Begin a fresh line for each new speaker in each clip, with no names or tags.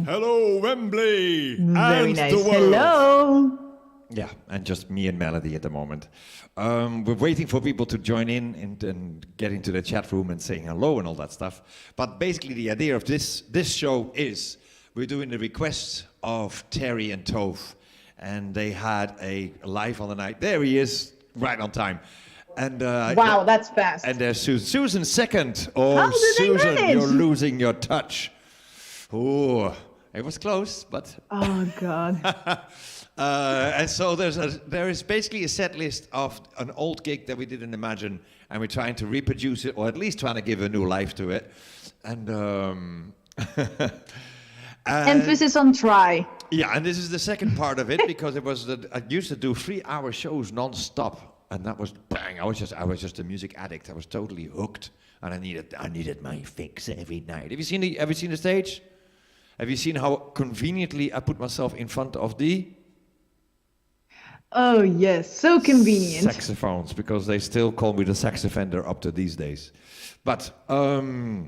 Hello, Wembley.
Very
and
nice.
The world.
Hello.
Yeah, and just me and Melody at the moment. We're waiting for people to join in and get into the chat room and saying hello and all that stuff. But basically the idea of this show is we're doing the requests of Tery and Tove. And they had a live on the night. There he is, right on time. And
Wow, that's fast.
And there's Susan. Susan second. Oh,
How did they
Susan,
manage?
you're losing your touch. Oh, it was close, but...
Oh, God.
And so there is basically a set list of an old gig that we didn't imagine, and we're trying to reproduce it, or at least trying to give a new life to it. And
Emphasis on try.
yeah, and this is the second part of it because it was I used to do 3-hour shows non-stop, and that was bang. I was just a music addict. I was totally hooked, and I needed my fix every night. Have you seen the stage? Have you seen how conveniently I put myself in front of the
Oh, yes. So convenient.
saxophones, because they still call me the sax offender up to these days. But
No.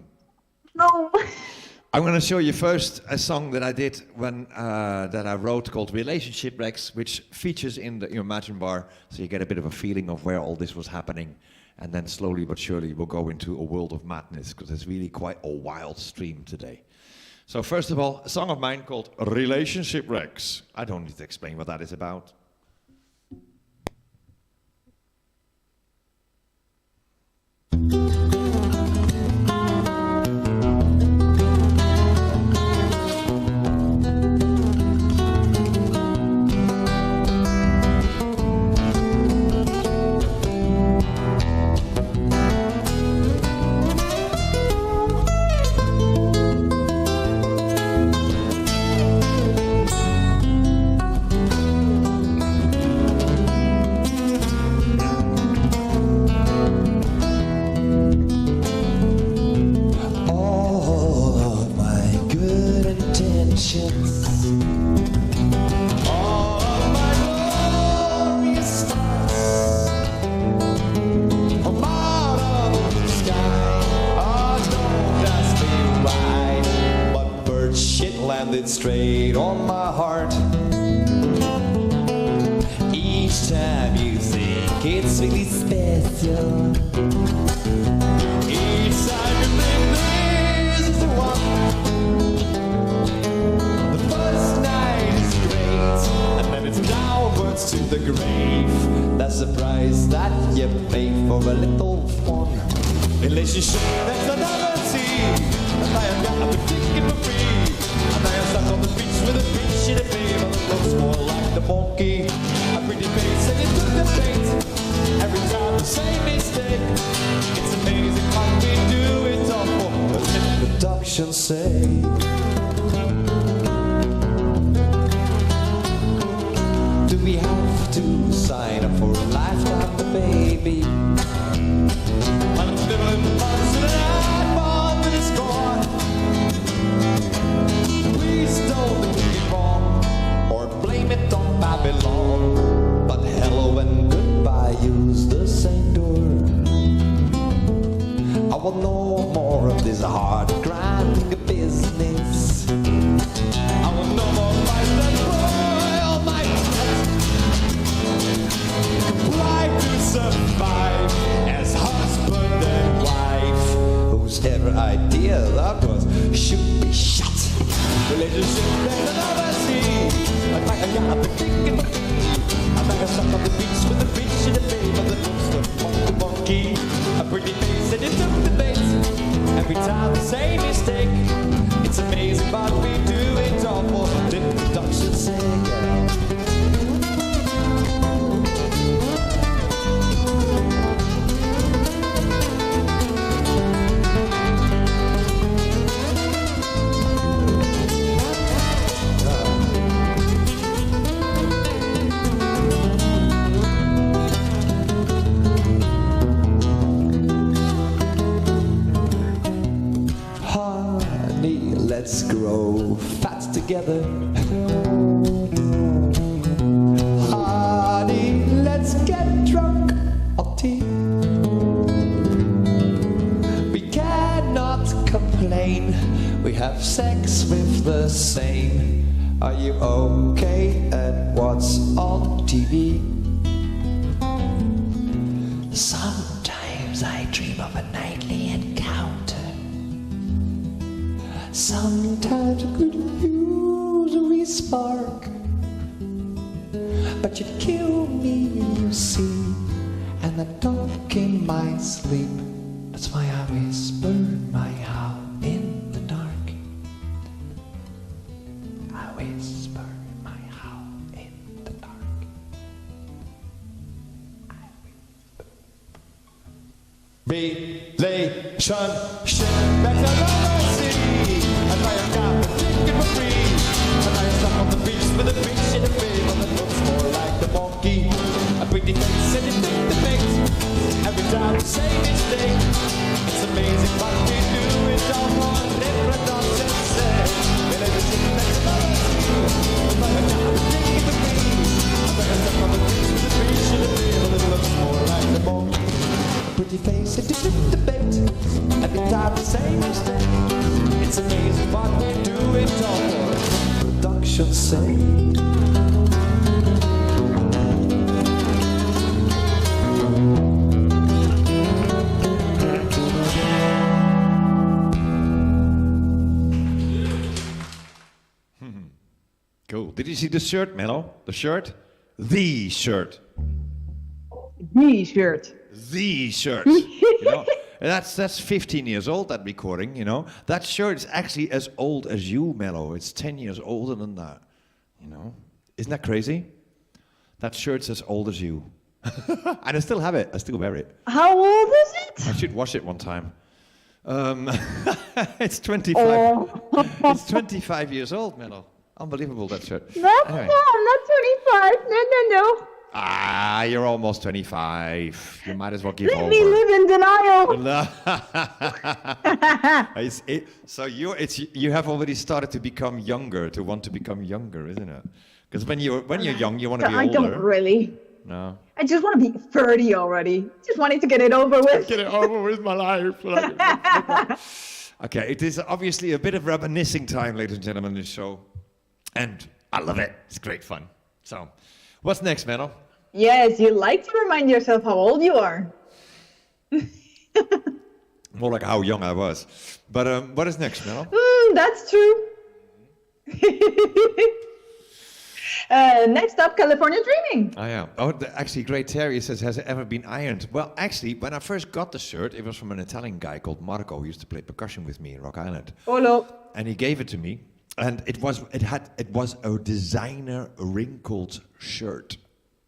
I'm going to show you first a song that I did that I wrote called Relationship Wrecks, which features in the Imagine bar, so you get a bit of a feeling of where all this was happening. And then slowly but surely we'll go into a world of madness, because it's really quite a wild stream today. So first of all, a song of mine called Relationship Wrecks. I don't need to explain what that is about.
Straight on my heart. Each time you think it's really special, each time you think this is the one. The first night is great, and then it's downwards to the grave. That's the price that you pay for a little fun. Relationship that's a novelty, and I have got a ticket for free. And I am stuck on the beach with a bitch in a babe, that looks more like the monkey. A pretty face and it took the bait. Every time the same mistake. It's amazing what we do it all for an introduction's sake. Do we have to sign up for a lifetime, baby? I'm living months in an iPhone with a score. Please don't get it wrong, or blame it on Babylon. But hello and goodbye, use the same door. I want no more of this hard grinding business. I want no more fights that spoil my life to survive as husband and wife. Whose ever idea that was should be shot. Relationship that I never see. Like I got the ticket for free. I'm like a stuck on the beach with a fish in the bay, but the looks the monkey. A pretty face and it took the bait. Every time the same mistake. It's amazing but we do it all for the introduction's sake. Let's grow fat together. Honey, let's get drunk on tea. We cannot complain, we have sex with the same. Are you okay at what's on TV? Sometimes I dream of a nightly encounter. Sometimes I could use a wee spark. But you'd kill me, you see, and I talk in my sleep. That's why I whisper my howl in the dark. I whisper my howl in the dark. I whisper. Relationship better than city. And I am down for drinking for free. And I am stuck on the beach with a fish in a film that looks more like the monkey. A pretty face and it make the face. Every time we say mistake, it's amazing what we do. It's all one different nonsense. Relationship better than city. And I am down for drinking for free. And I am stuck on the beach with a fish in a film that looks more like the monkey. Pretty face and it make the bait. Every time we say mistake, it's amazing what we do. It's all for production's sake.
Cool. Did you see the shirt, Mello? The shirt? The shirt.
The shirt.
The shirt. You know? And that's 15 years old, that recording, you know. That shirt is actually as old as you, Mello. It's 10 years older than that, you know. Isn't that crazy? That shirt's as old as you. And I still have it. I still wear it.
How old is it?
I should wash it one time. It's 25.
Oh.
It's 25 years old, Mello. Unbelievable, that shirt.
No,
Anyway.
no, I'm not 25. No.
Ah, you're almost 25. You might as well give
Let
over.
me live in denial.
So you have already started to become younger, to want to become younger, isn't it? Because when you're young, you want to be
I
older.
don't really.
No.
I just want to be 30 already. Just wanting to get it over with.
Get it over with my life. Okay, it is obviously a bit of reminiscing time, ladies and gentlemen, this show. And I love it. It's great fun. So, what's next, Menno?
Yes, you like to remind yourself how old you are.
More like how young I was. But what is next, Menno?
That's true. Next up, California Dreaming.
Oh, yeah. Oh, actually, great. Tery says, has it ever been ironed? Well, actually, when I first got the shirt, it was from an Italian guy called Marco, who used to play percussion with me in Rock Island.
Olo.
And he gave it to me, and it was a designer wrinkled shirt.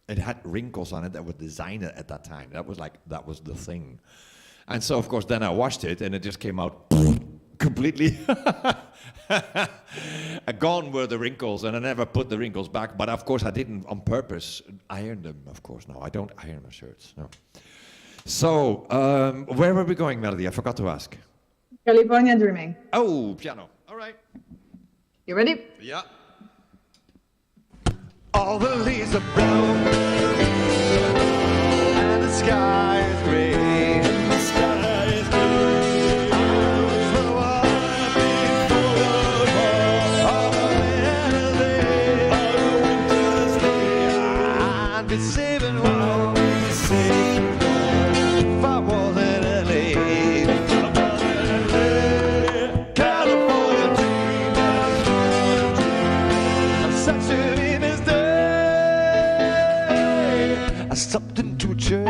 It had wrinkles on it that were designer at that time. That was the thing. And so, of course, then I washed it, and it just came out completely. Gone were the wrinkles, and I never put the wrinkles back. But of course, I didn't on purpose iron them. Of course, no, I don't iron my shirts. No. So, where were we going, Melody? I forgot to ask.
California Dreaming.
Oh, piano. All right.
You ready?
Yeah.
All the leaves are brown and the sky is gray. The sky is gray. I was the one before all the winter's day. All the winter's day. I'd be saving one. If I wasn't LA. California dreaming. I'm such a I stopped into church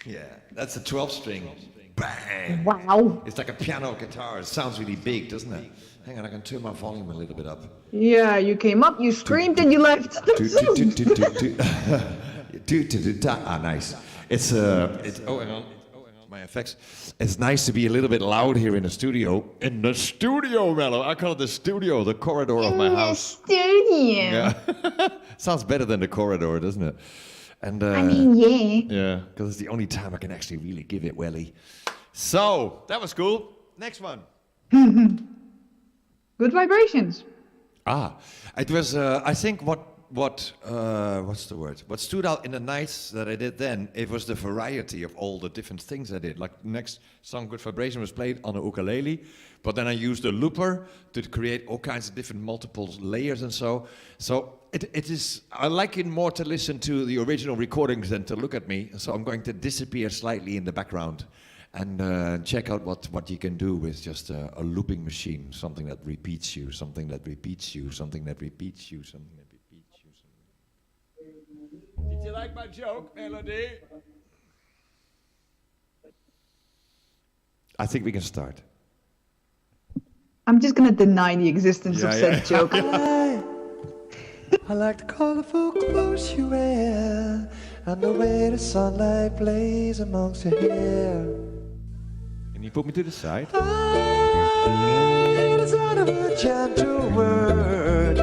Yeah, that's a 12-string. Bang!
Wow.
It's like a piano guitar. It sounds really big, doesn't it? Hang on, I can turn my volume a little bit up.
Yeah, you came up, you screamed, and you left.
Ah, nice. It's oh, hang on. My effects. It's nice to be a little bit loud here in the studio. In the studio, Mello. I call it the studio, the corridor of my house.
Studio.
Yeah. Sounds better than the corridor, doesn't it? And
I mean, yeah.
yeah, because it's the only time I can actually really give it welly. So that was cool. Next one.
Good vibrations.
Ah, it was. I think what's the word? What stood out in the nights that I did then, it was the variety of all the different things I did. Like next song, Good Vibration, was played on a ukulele, but then I used a looper to create all kinds of different multiple layers and so. So it is. I like it more to listen to the original recordings than to look at me. So I'm going to disappear slightly in the background. And check out what you can do with just a looping machine, something that repeats you, something that repeats you, something that repeats you, something that repeats you. Did you like my joke, Melody? I think we can start.
I'm just gonna deny the existence of said joke.
I like the colorful clothes you wear and the way the sunlight plays amongst your hair.
Can you put me to the side?
It is out of a gentle word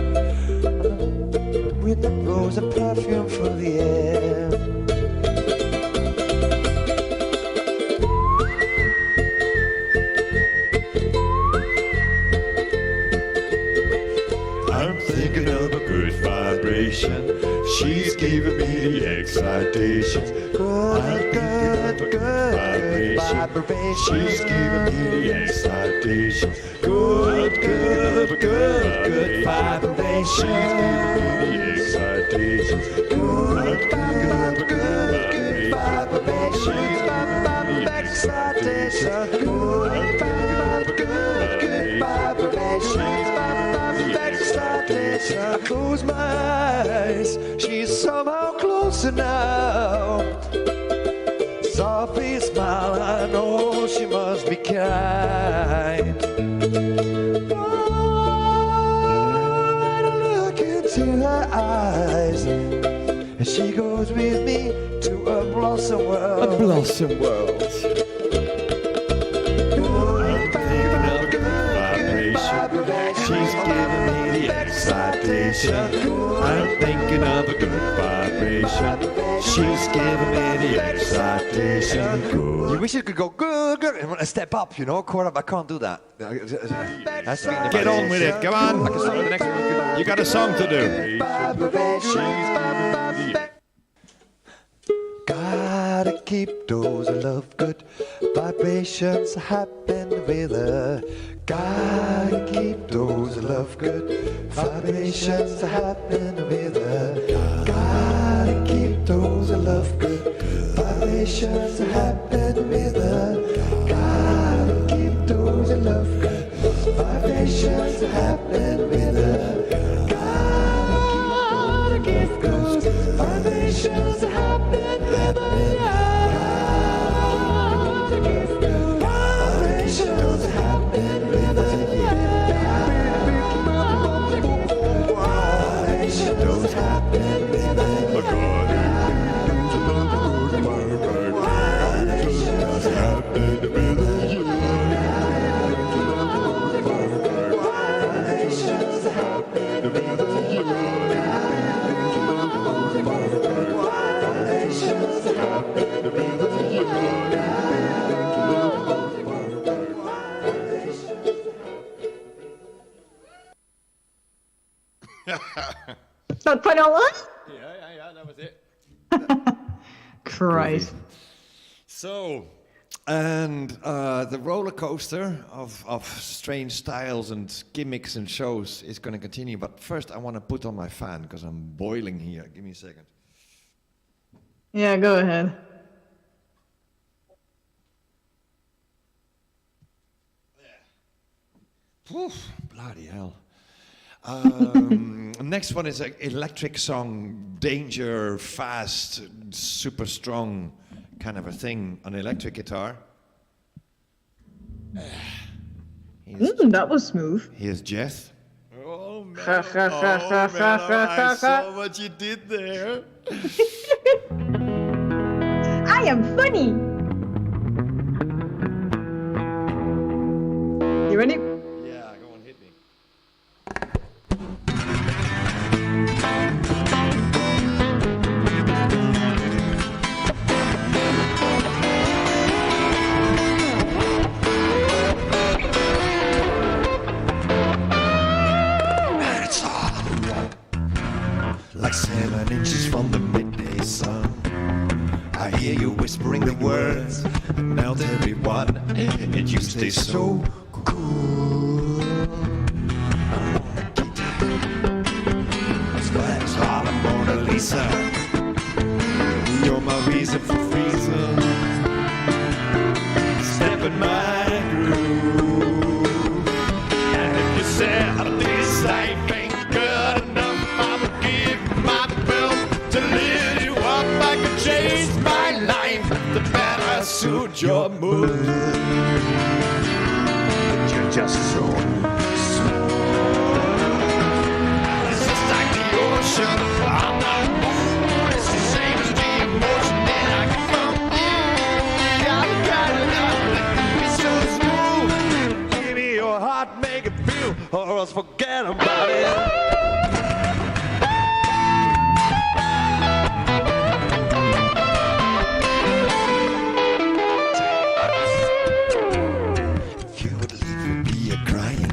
with the rose of perfume for the air.
I'm thinking of a good vibration. She's giving me the excitation.
Good, good, good vibration.
She's giving me the excitation.
Good, good, good, good vibration.
She's giving me the excitation.
Good, good, good, good vibration. Excitation. Good, good, good vibration. I close my eyes, she's somehow closer now. Softly smile, I know she must be kind. I look into her eyes, and she goes with me to a blossom world.
A blossom world. She's giving me the excitation. I'm thinking of a good vibration. She's giving me the excitation. Good.
You wish you could go good, good, and step up, you know, quarter. I can't do that.
Get on with it, come on. You got a song to do.
Gotta keep those love good vibrations happen with her. Gotta keep those love good vibrations happen with her. Gotta keep those love good vibrations happen with her. Gotta keep those love good vibrations happen with her. Gotta keep those vibrations happen with her. Gotta keep those vibrations happen with her. Vibrations happen with her.
Not final one?
Yeah, that was it.
Christ.
So, and the roller coaster of strange styles and gimmicks and shows is going to continue. But first, I want to put on my fan because I'm boiling here. Give me a second.
Yeah, go ahead.
Oof, bloody hell. Next one is an electric song, danger, fast, super strong, kind of a thing on electric guitar.
That was smooth.
Here's Jess. Oh man, I saw what you did there.
I am funny. You ready?
Yeah, go on, hit me. It's all like 7 inches from the midday sun. I hear you whispering the words that melt everyone, and you stay so cool. Splash all the Mona Lisa. You're my reason for freezing. Step in my groove. And if you said this life ain't good enough, I would give my belt to lift you up. I could change my life to better suit your mood. You're just so smooth. It's just like the ocean. I'm not moved. It's the same as the emotion that I get from you. I've got enough that can be so smooth. Give me your heart, make it feel, or else forget about it.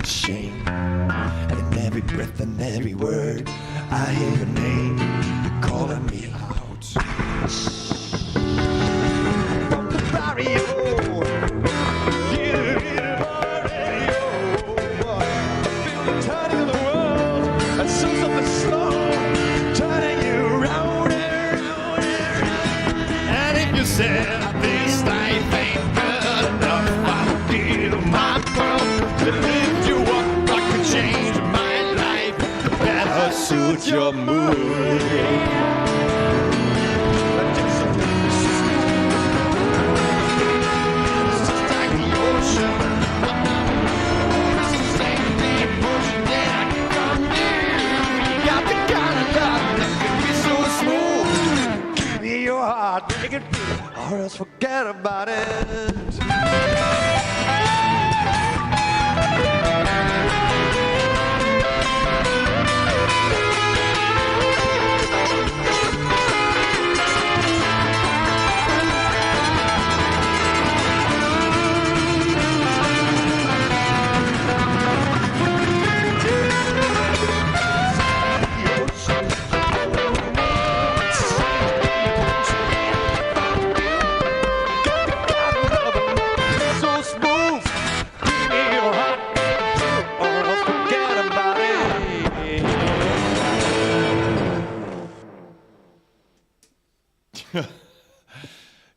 Shame. And in every breath and every word, I hear your name. You're calling me out. From the barrio, you already feel the turning of the world, and so something slow, turning you round and round and round. And if you said this life ain't good enough, I'll give my world to lift you up. I could change my life to better suit your mood. It's just like the ocean. It's the same the emotion that I get from you. You got the kind of love that can be so smooth. Give me your heart, make it feel, or else forget about it.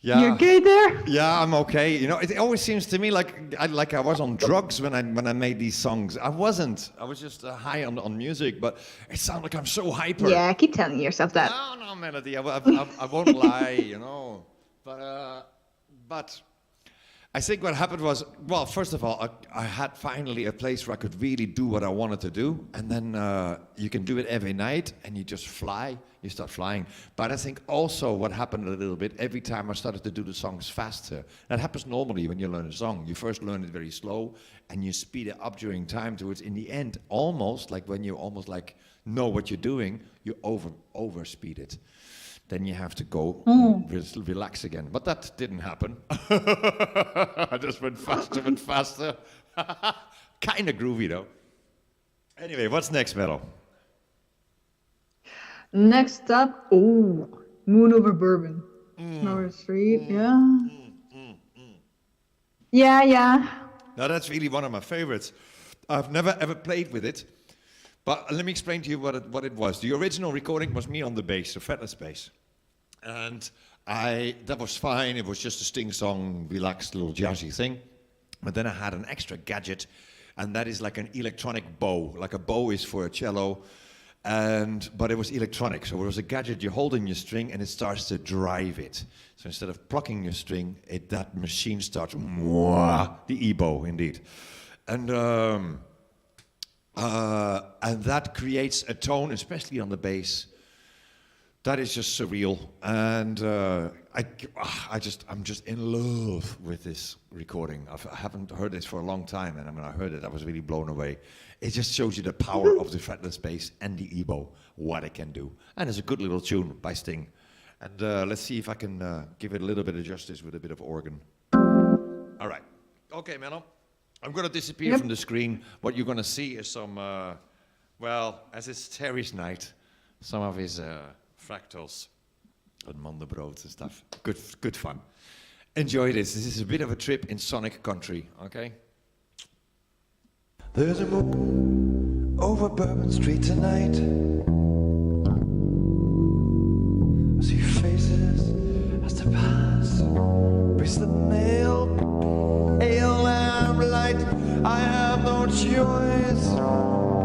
Yeah.
You okay there?
Yeah, I'm okay. You know, it always seems to me like I was on drugs when I made these songs. I wasn't. I was just high on music, but it sounds like I'm so hyper.
Yeah, keep telling yourself that.
No, Melody. I won't lie. You know, but I think what happened was, well, first of all, I had finally a place where I could really do what I wanted to do, and then you can do it every night, and you just fly. You start flying. But I think also what happened a little bit, every time I started to do the songs faster. That happens normally when you learn a song. You first learn it very slow, and you speed it up during time towards, in the end, almost like when you almost like know what you're doing, you over speed it. Then you have to go relax again. But that didn't happen. I just went faster and faster. Kind of groovy though. Anyway, what's next, Metal?
Next up, Moon Over Bourbon. Number 3, yeah.
Now that's really one of my favorites. I've never ever played with it. But let me explain to you what it was. The original recording was me on the bass, the fretless bass. And that was fine. It was just a sting song, relaxed little jazzy thing. But then I had an extra gadget, and that is like an electronic bow. Like a bow is for a cello, But it was electronic, so it was a gadget you hold in your string and it starts to drive it. So instead of plucking your string, that machine starts, the EBO indeed. And that creates a tone, especially on the bass, that is just surreal. And I'm just in love with this recording. I haven't heard this for a long time, and when I heard it, I was really blown away. It just shows you the power of the fretless bass and the EBO, what it can do. And it's a good little tune by Sting. And let's see if I can give it a little bit of justice with a bit of organ. All right. Okay, Menno. I'm going to disappear from the screen. What you're going to see is some, as it's Tery's night, some of his fractals and Mondebrood and stuff. Good fun. Enjoy this. This is a bit of a trip in Sonic country, okay?
There's a moon over Bourbon Street tonight. I see faces as they pass, bracelet nail, pale lamplight. I have no choice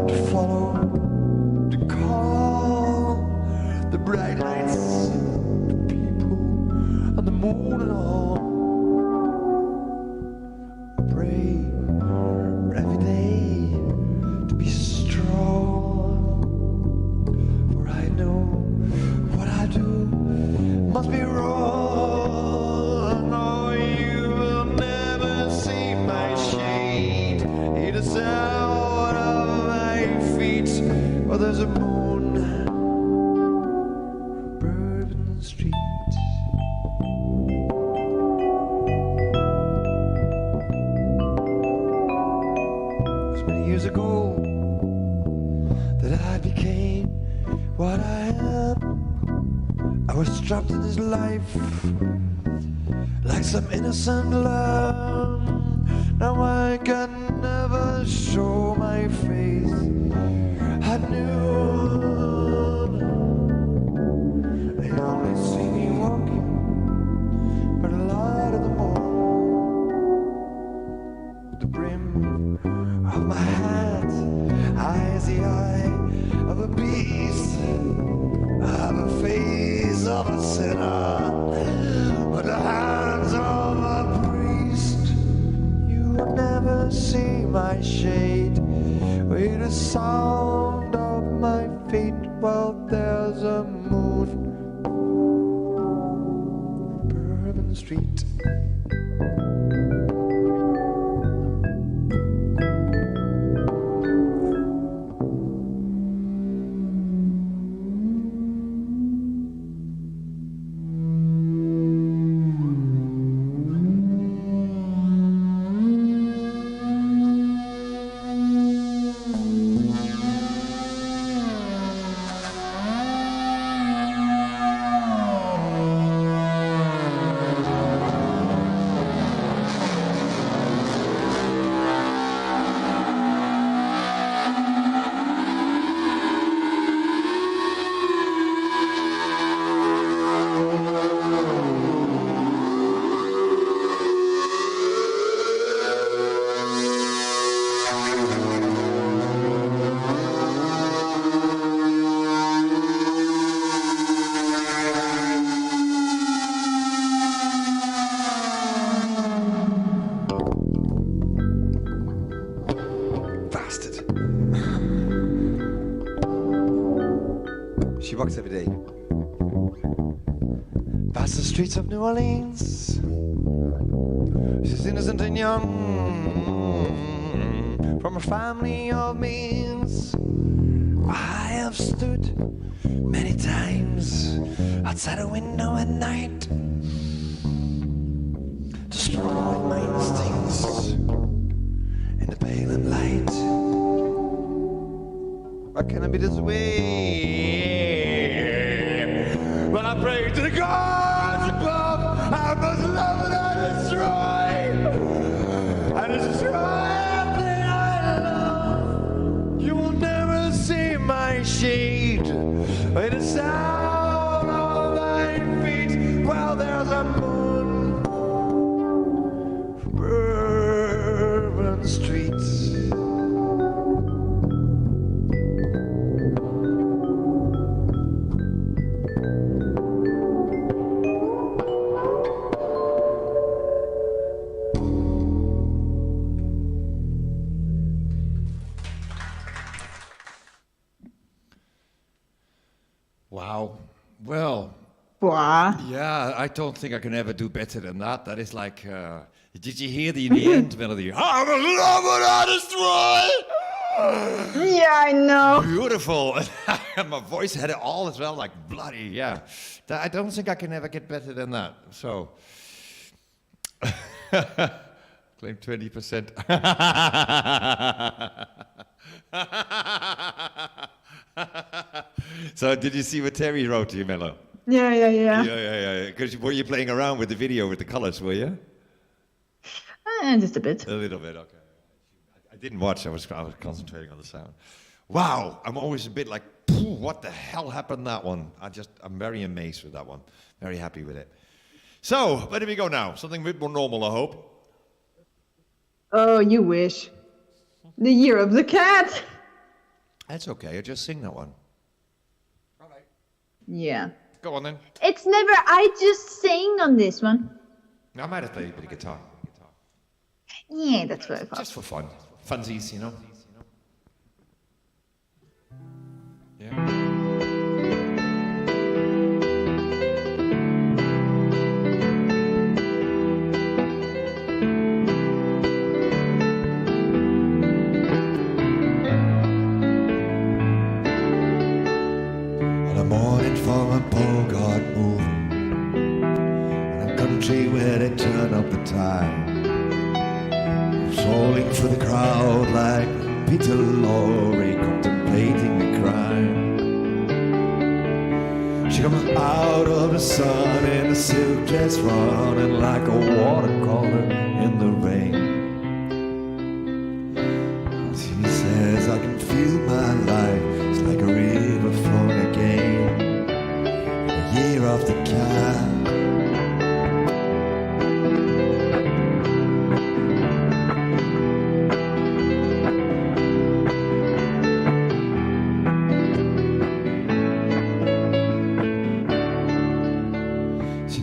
to follow, to call the bright lights, the people, and the moon and all. I pray every day to be strong, for I know what I do must be wrong. Oh, you will never see my shade, it is out of my feet. Oh, there's a moon, Bourbon Street. Years ago that I became what I am. I was trapped in this life like some innocent lamb. Now I can never show my face at noon. They only see me walking by the light of the moon. The brim of my hat, eye is the eye of a beast. I have a face of a sinner, but the hands of a priest. You will never see my shade, with the sound of my feet while there's a moon, Bourbon Street. She walks every day past the streets of New Orleans. She's innocent and young, from a family of means. I have stood many times outside a window at night, destroying my instincts in the pale and light. Why can't I be this way? When I pray to the gods above, I must love and I destroy everything I love. You will never see my shade, with the sound of my feet while there's a moon, Bourbon Street.
Aw.
Yeah, I don't think I can ever do better than that. That is like, did you hear the end melody? I'm a lover I destroy!
Yeah, I know.
Beautiful. And my voice had it all as well, like bloody, yeah. I don't think I can ever get better than that. So, claim 20%. So, did you see what Tery wrote to you, Mello?
Yeah.
Yeah. Because were you playing around with the video with the colors, were you?
Just a bit.
A little bit, okay. I didn't watch. I was concentrating on the sound. Wow, I'm always a bit like, what the hell happened that one? I'm very amazed with that one. Very happy with it. So, where do we go now? Something a bit more normal, I hope.
Oh, you wish. The Year of the Cat.
That's okay. I just sing that one. All right.
Yeah.
Go on then.
It's never I just sing on this one.
I might have played a bit of guitar.
Yeah, that's what I thought.
Just for fun. Funsies, you know. Yeah. On a morning from a Bogart movie, in a country where they turn up the tide. Rolling for the crowd like Peter Lorre contemplating the crime. She comes out of the sun in a silk dress running like a watercolor in the rain. She says, I can feel my life, it's like a river flowing again. The year of the cat.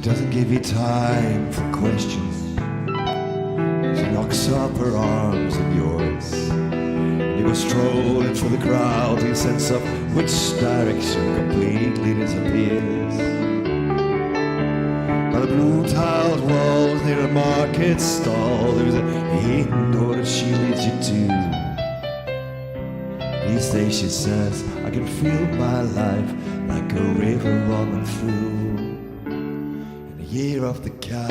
Doesn't give you time for questions. She locks up her arms in yours. And you go strolling through the crowd. You sense up which direction completely disappears. By the blue-tiled walls near a market stall, there's a hidden door that she leads you to. Each day she says, I can feel my life like a river running through. Year of the cat.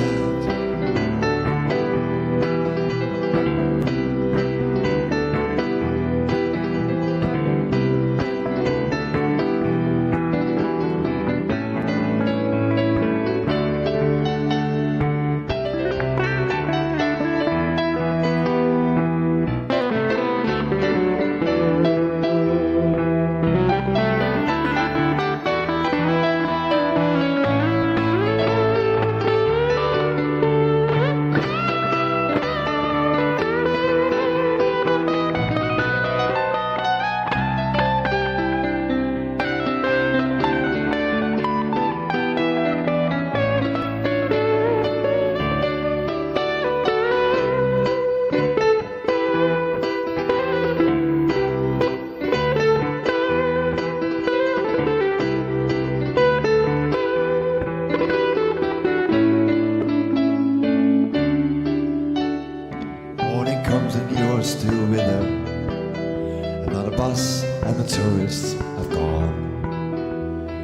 Still with her, and now the bus and the tourists have gone,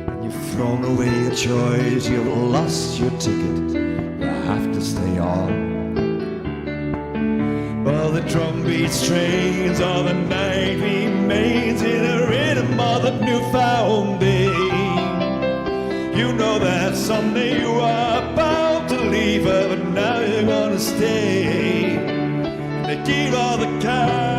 and you've thrown away your choice, you've lost your ticket, you have to stay on. Well, the drum beats strains of the night remains in the rhythm of the newfound day. You know that someday you are about to leave her, but now you're gonna stay. The year of the cat.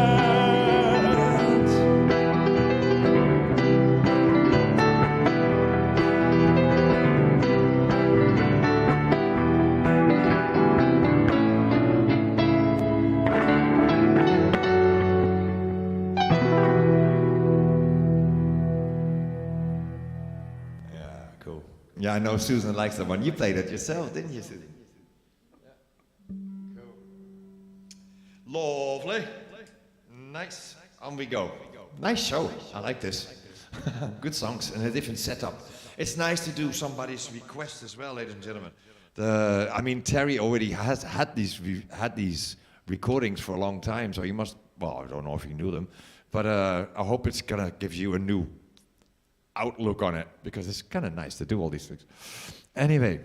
Yeah, cool. Yeah, I know Susan likes that one. You played it yourself, didn't you, Susan? Lovely. Nice. On we go. Nice show. I like this. Good songs and a different setup. It's nice to do somebody's request as well, ladies and gentlemen. I mean, Tery already has had these recordings for a long time, so you must. Well, I don't know if you knew them, but I hope it's gonna give you a new outlook on it because it's kind of nice to do all these things. Anyway,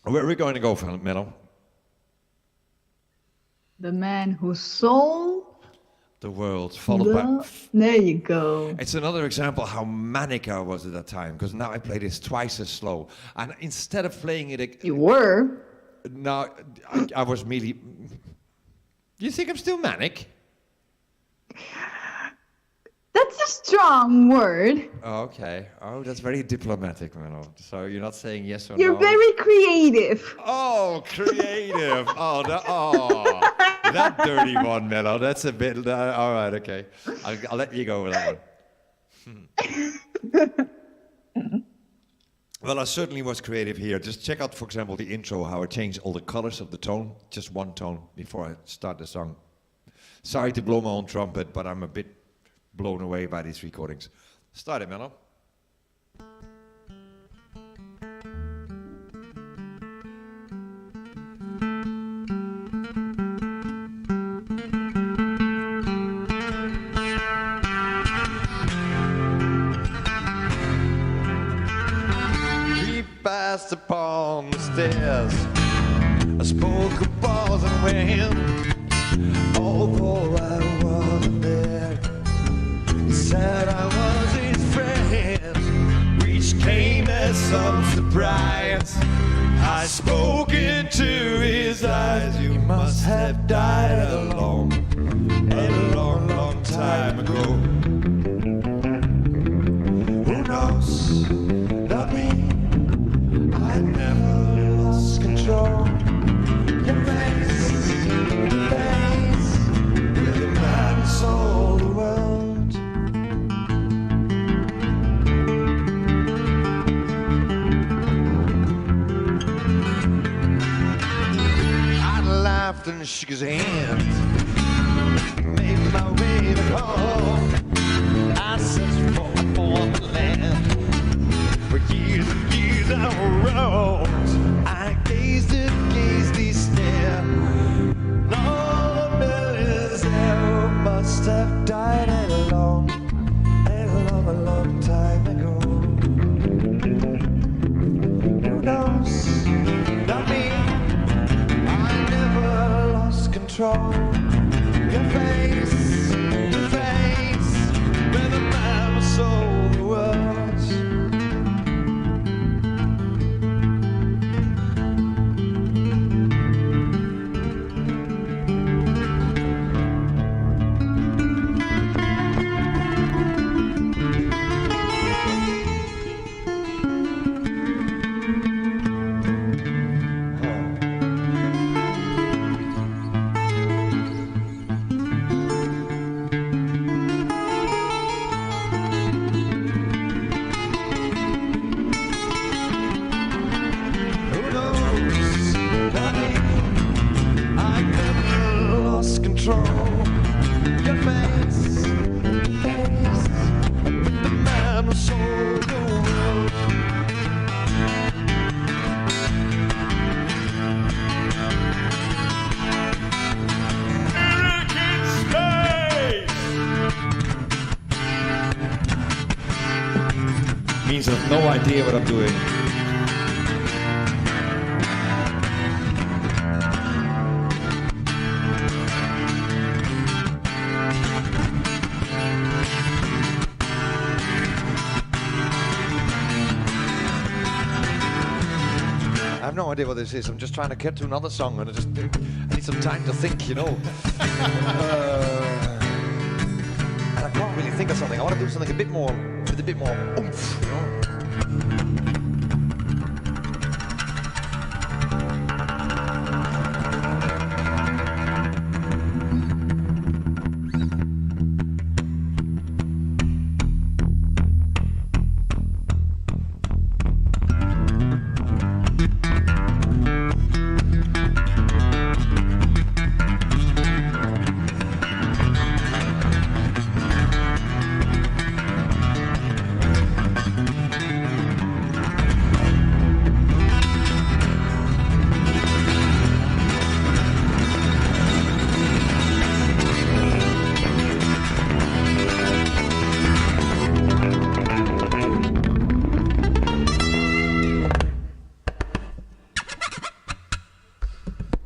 where are we going to go, Mello?
The man who sold
The world, followed by.
There you go.
It's another example how manic I was at that time, because now I play this twice as slow. And instead of playing it...
You were?
No, I was merely... Do you think I'm still manic?
That's a strong word.
Oh, okay. Oh, that's very diplomatic, Mano. So you're not saying yes or
You're
no?
very creative.
Oh, creative. That dirty one, Mello. That's a bit... all right, okay. I'll let you go with that one. Well, I certainly was creative here. Just check out, for example, the intro, how I changed all the colors of the tone. Just one tone before I start the song. Sorry to blow my own trumpet, but I'm a bit blown away by these recordings. Start it, Mello. Passed upon the stairs. I spoke of balls and when, although I wasn't there, he said I was his friend, which came as some surprise. I spoke into his eyes. You must have died a long, long time ago. Who knows? Not me. I never lost control. Your face, with a man who sold the world. I laughed and shook his hand, made my way back home. I searched for a foreign land. For years and years I roamed. I gazed he stared. And all the millions there must have died a long time ago. Who knows? Not me. I never lost control. Your face, where the man sold the world. Means I have no idea what I'm doing. I have no idea what this is. I'm just trying to get to another song, and I need some time to think, you know. And I can't really think of something. I want to do something a bit more, with a bit more oomph, you know.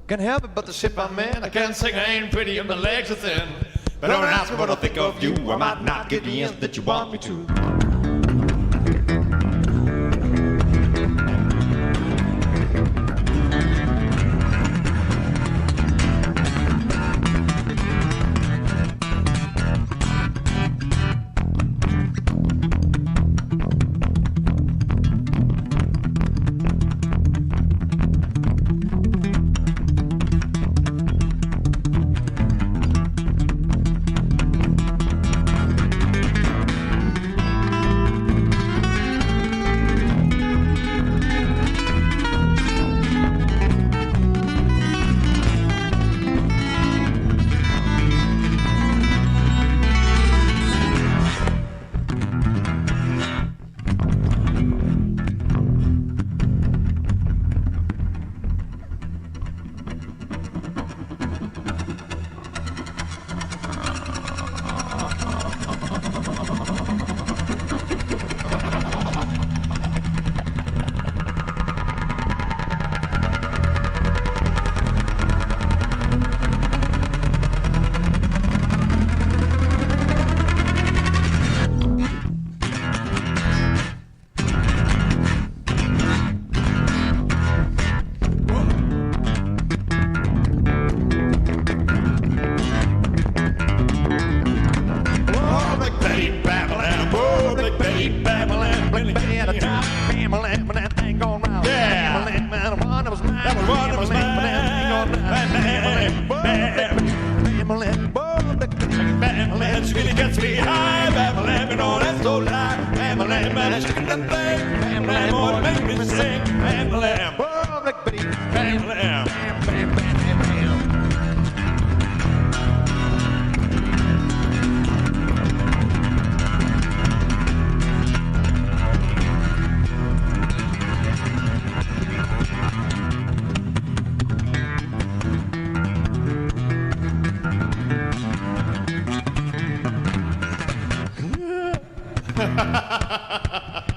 Can't help it but to sip my man.
I can't sing, I ain't pretty, and my legs are thin. But don't ask me what I think of you. I might not get the answer that you want me to.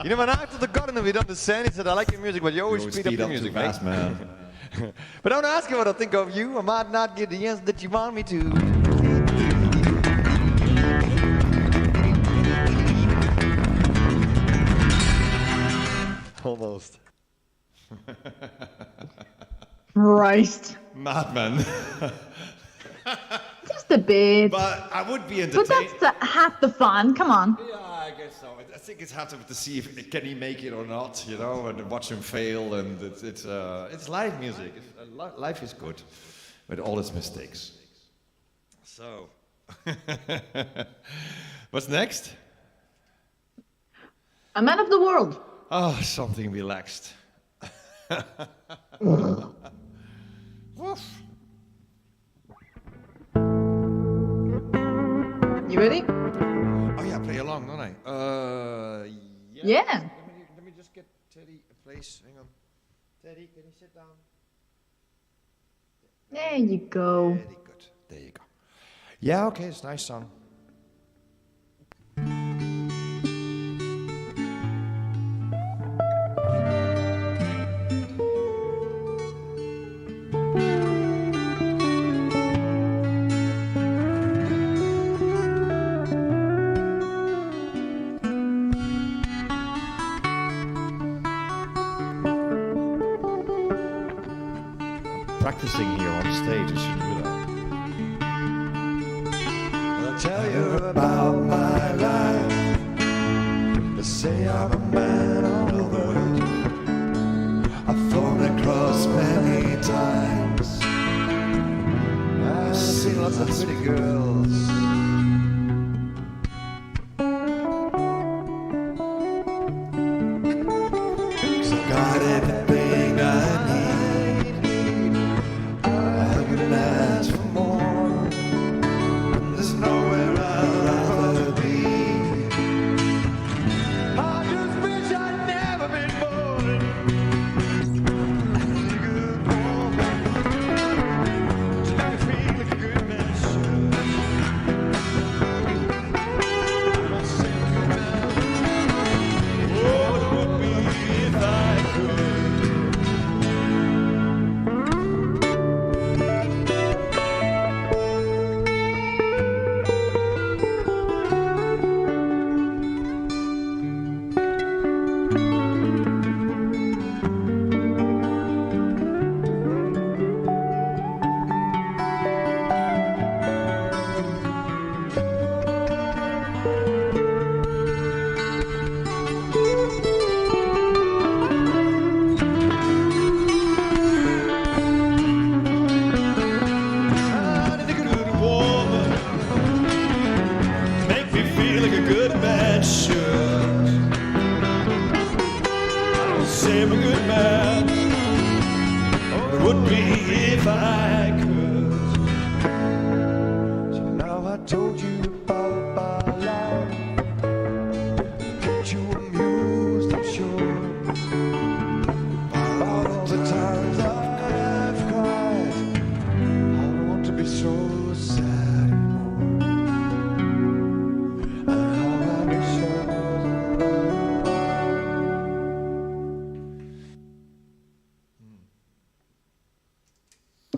You know, when after the garden we done the sand, he said, I like your music, but you always speed up your music,
fast, man.
But don't ask me what I think of you. I might not get the answer that you want me to. Almost.
Christ.
Madman.
Just a bit.
But I would be
But
entertained.
that's half the fun. Come on.
Yeah, I guess so. I think it's hard to see if can he make it or not, you know, and watch him fail. And it's live music. Life is good, with all its mistakes. So, what's next?
A man of the world.
Oh, something relaxed. Woof.
You ready?
Oh yeah, play along, don't I?
Yeah.
Let me just get Teddy a place. Hang on. Teddy, can you sit down?
There you go.
Very good. There you go. Yeah, okay, it's a nice song. Practicing here on stage, I shouldn't do that.
I'll tell you about my life. They say I'm a man on the verge. I've thrown across many times. I've seen lots of pretty girls. So got everything I need. I couldn't ask for more. There's nowhere I'd rather be. I just wish I'd never been born. Good woman, just make me feel like a good man should. I could. So now I told you about my life, kept you amused, I'm sure, about all the times I've cried. I don't want to be so sad anymore, and how I wish I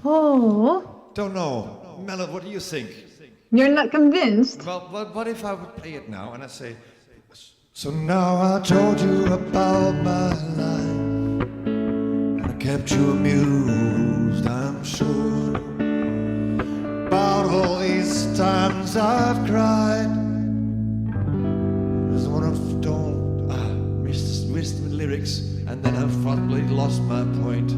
Oh,
Don't know. Mel, what do you think?
You're not convinced?
Well, what if I would play it now and I say,
So now I told you about my life, and I kept you amused, I'm sure, about all these times I've cried. There's one of
missed the lyrics, and then I've probably lost my point.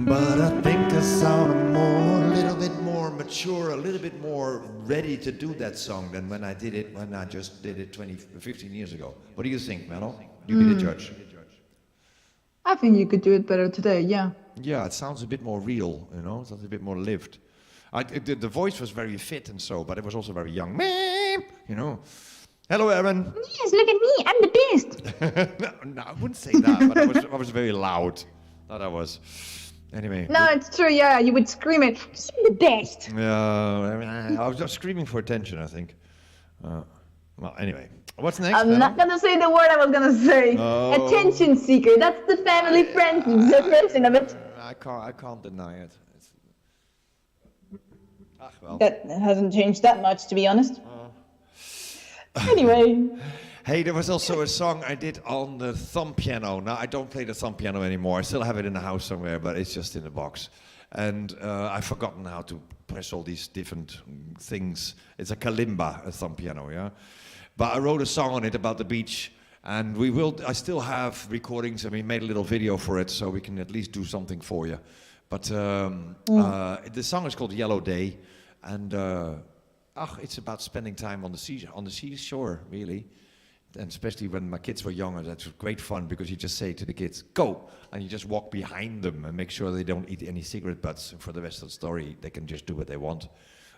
but I think I sound more,
A little bit more mature, a little bit more ready to do that song than when I just did it 15 years ago. What do you think, Melo? You be the judge.
I think you could do it better today, yeah.
Yeah, it sounds a bit more real, you know, it sounds a bit more lived. The voice was very fit and so, but it was also very young. You know. Hello, Aaron.
yes, look at me. I'm the best.
No, I wouldn't say that, but I was very loud. That I was. Anyway.
No, it's true, yeah, you would scream it.
I'm the best.
Yeah, I was just screaming for attention, I think. Well, anyway. What's next?
I'm
Melo?
not gonna say the word I was gonna say.
Oh.
Attention seeker, that's the family friend version of it.
I can't deny it. Well.
That hasn't changed that much, to be honest. Anyway.
Hey, there was also a song I did on the thumb piano. Now, I don't play the thumb piano anymore. I still have it in the house somewhere, but it's just in the box. And I've forgotten how to press all these different things. It's a kalimba, a thumb piano, yeah? But I wrote a song on it about the beach. And I still have recordings, and we made a little video for it, so we can at least do something for you. But the song is called Yellow Day. And it's about spending time on the seashore, really. And especially when my kids were younger, that's great fun because you just say to the kids, go! And you just walk behind them and make sure they don't eat any cigarette butts. And for the rest of the story, they can just do what they want.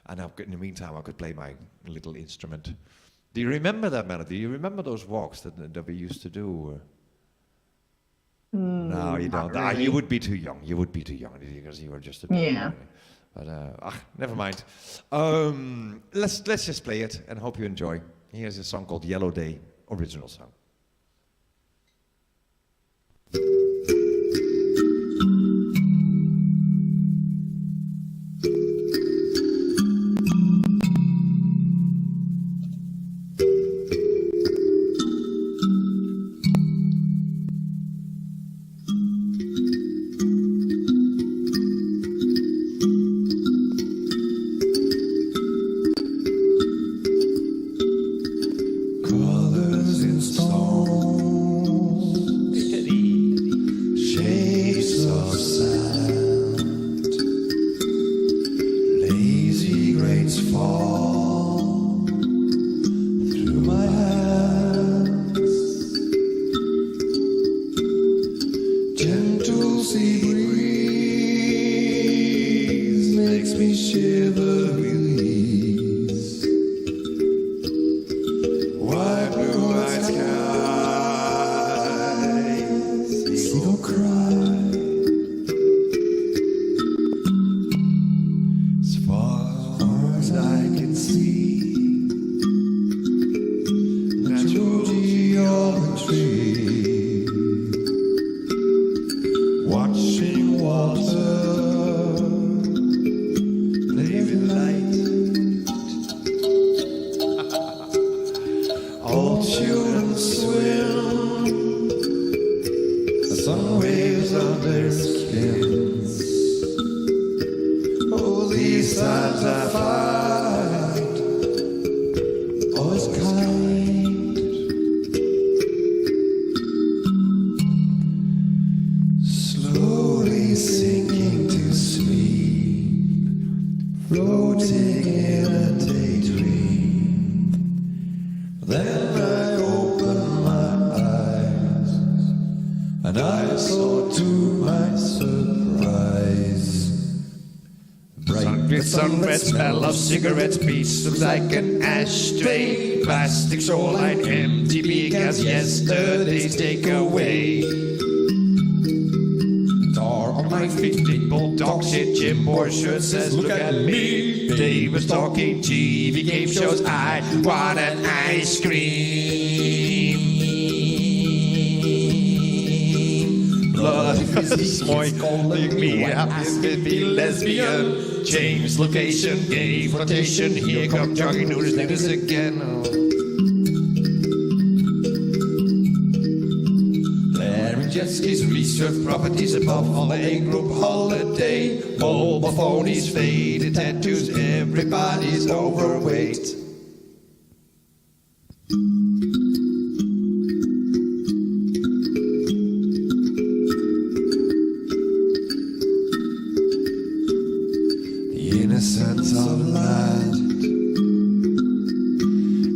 And in the meantime, I could play my little instrument. Do you remember that melody? Do you remember those walks that we used to do? No, you don't.
Really.
You would be too young. You would be too young because you were just a bit
Yeah.
But never mind. Let's just play it and hope you enjoy. Here's a song called Yellow Day, original song.
colors in stone, shapes of sand, lazy grains fall through my hands, gentle sea breeze makes me shiver with ease. White blue white skies, eagle cry. As far as I can see, natural geometry, watching water play with light. All children swim, the sun waves on their skins. Oh, these times I find always kind. Slowly sinking to sleep, floating in a daydream. Then I opened my eyes, and I saw to my surprise
with sun red smell of cigarettes, beats looks like an ashtray. Plastic shoreline, empty beak as yesterday's takeaway. Tar on my feet, people talk shit. Jim Porsche says, look at me. Dave was talking TV game shows. I want an ice cream. Blood is moist, calling me happy with me lesbian. Change location, gay flotation. Here come jogging noodles, niggas again. Oh. Jet skis, research properties above all a group holiday. Mobile phonies, faded tattoos, everybody's overweight. The innocence of land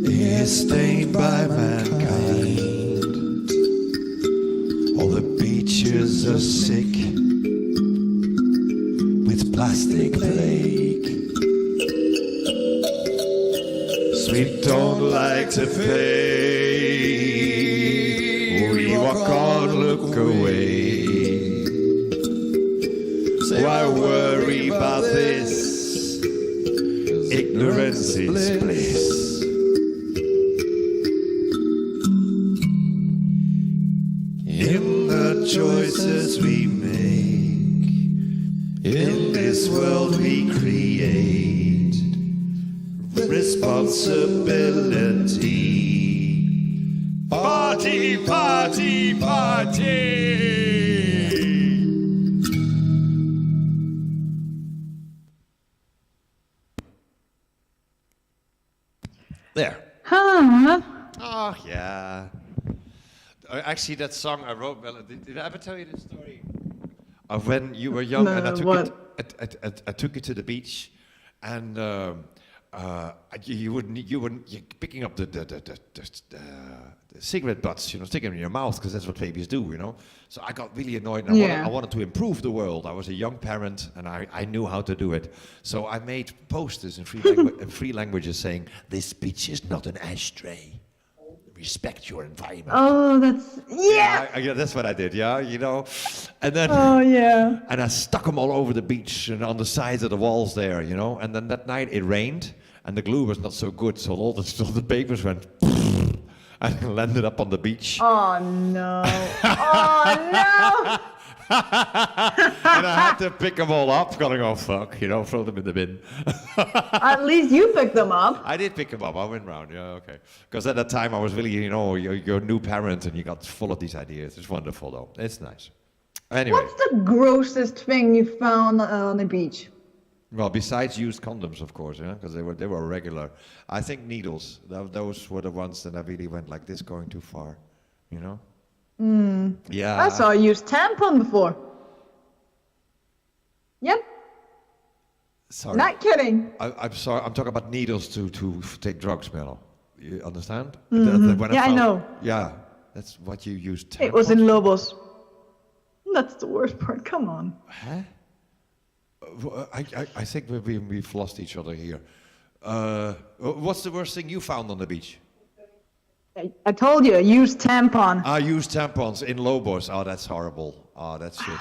is stained by mankind. All the beaches are sick with plastic plague. We don't like to pay. We walk on, look away. Why worry about this? Ignorance is bliss. In the choices we make, in this world we create, responsibility. Party, party, party! There.
Huh?
Oh, yeah. Actually, that song I wrote, well, did I ever tell you this story? Of when you were young and I took you to the beach, and you're picking up the cigarette butts, sticking them in your mouth, because that's what babies do, So I got really annoyed, and I wanted to improve the world. I was a young parent, and I knew how to do it. So I made posters in three languages saying, "This beach is not an ashtray. Respect your environment."
Oh, that's
yeah, that's what I did. And then and I stuck them all over the beach and on the sides of the walls there, And then that night it rained and the glue was not so good, so all the papers went and landed up on the beach.
Oh no! Oh no!
And I had to pick them all up, going, "Oh fuck," throw them in the bin.
At least you picked them up.
I did pick them up. I went round, okay. Because at that time I was really, you're a new parent and you got full of these ideas. It's wonderful though. It's nice. Anyway.
What's the grossest thing you found on the beach?
Well, besides used condoms, of course, because they were regular. I think needles. Those were the ones that I really went like this, going too far, Yeah.
I saw you use tampon before. Yep.
Sorry.
Not kidding.
I'm sorry. I'm talking about needles to take drugs, Mello. You understand?
I know.
Yeah, that's what you used.
It was in Lobos. That's the worst part. Come on.
Huh? I think we've lost each other here. What's the worst thing you found on the beach?
I told you, use tampon.
I used tampons in Lobos. Oh, that's horrible. Oh, that's shit.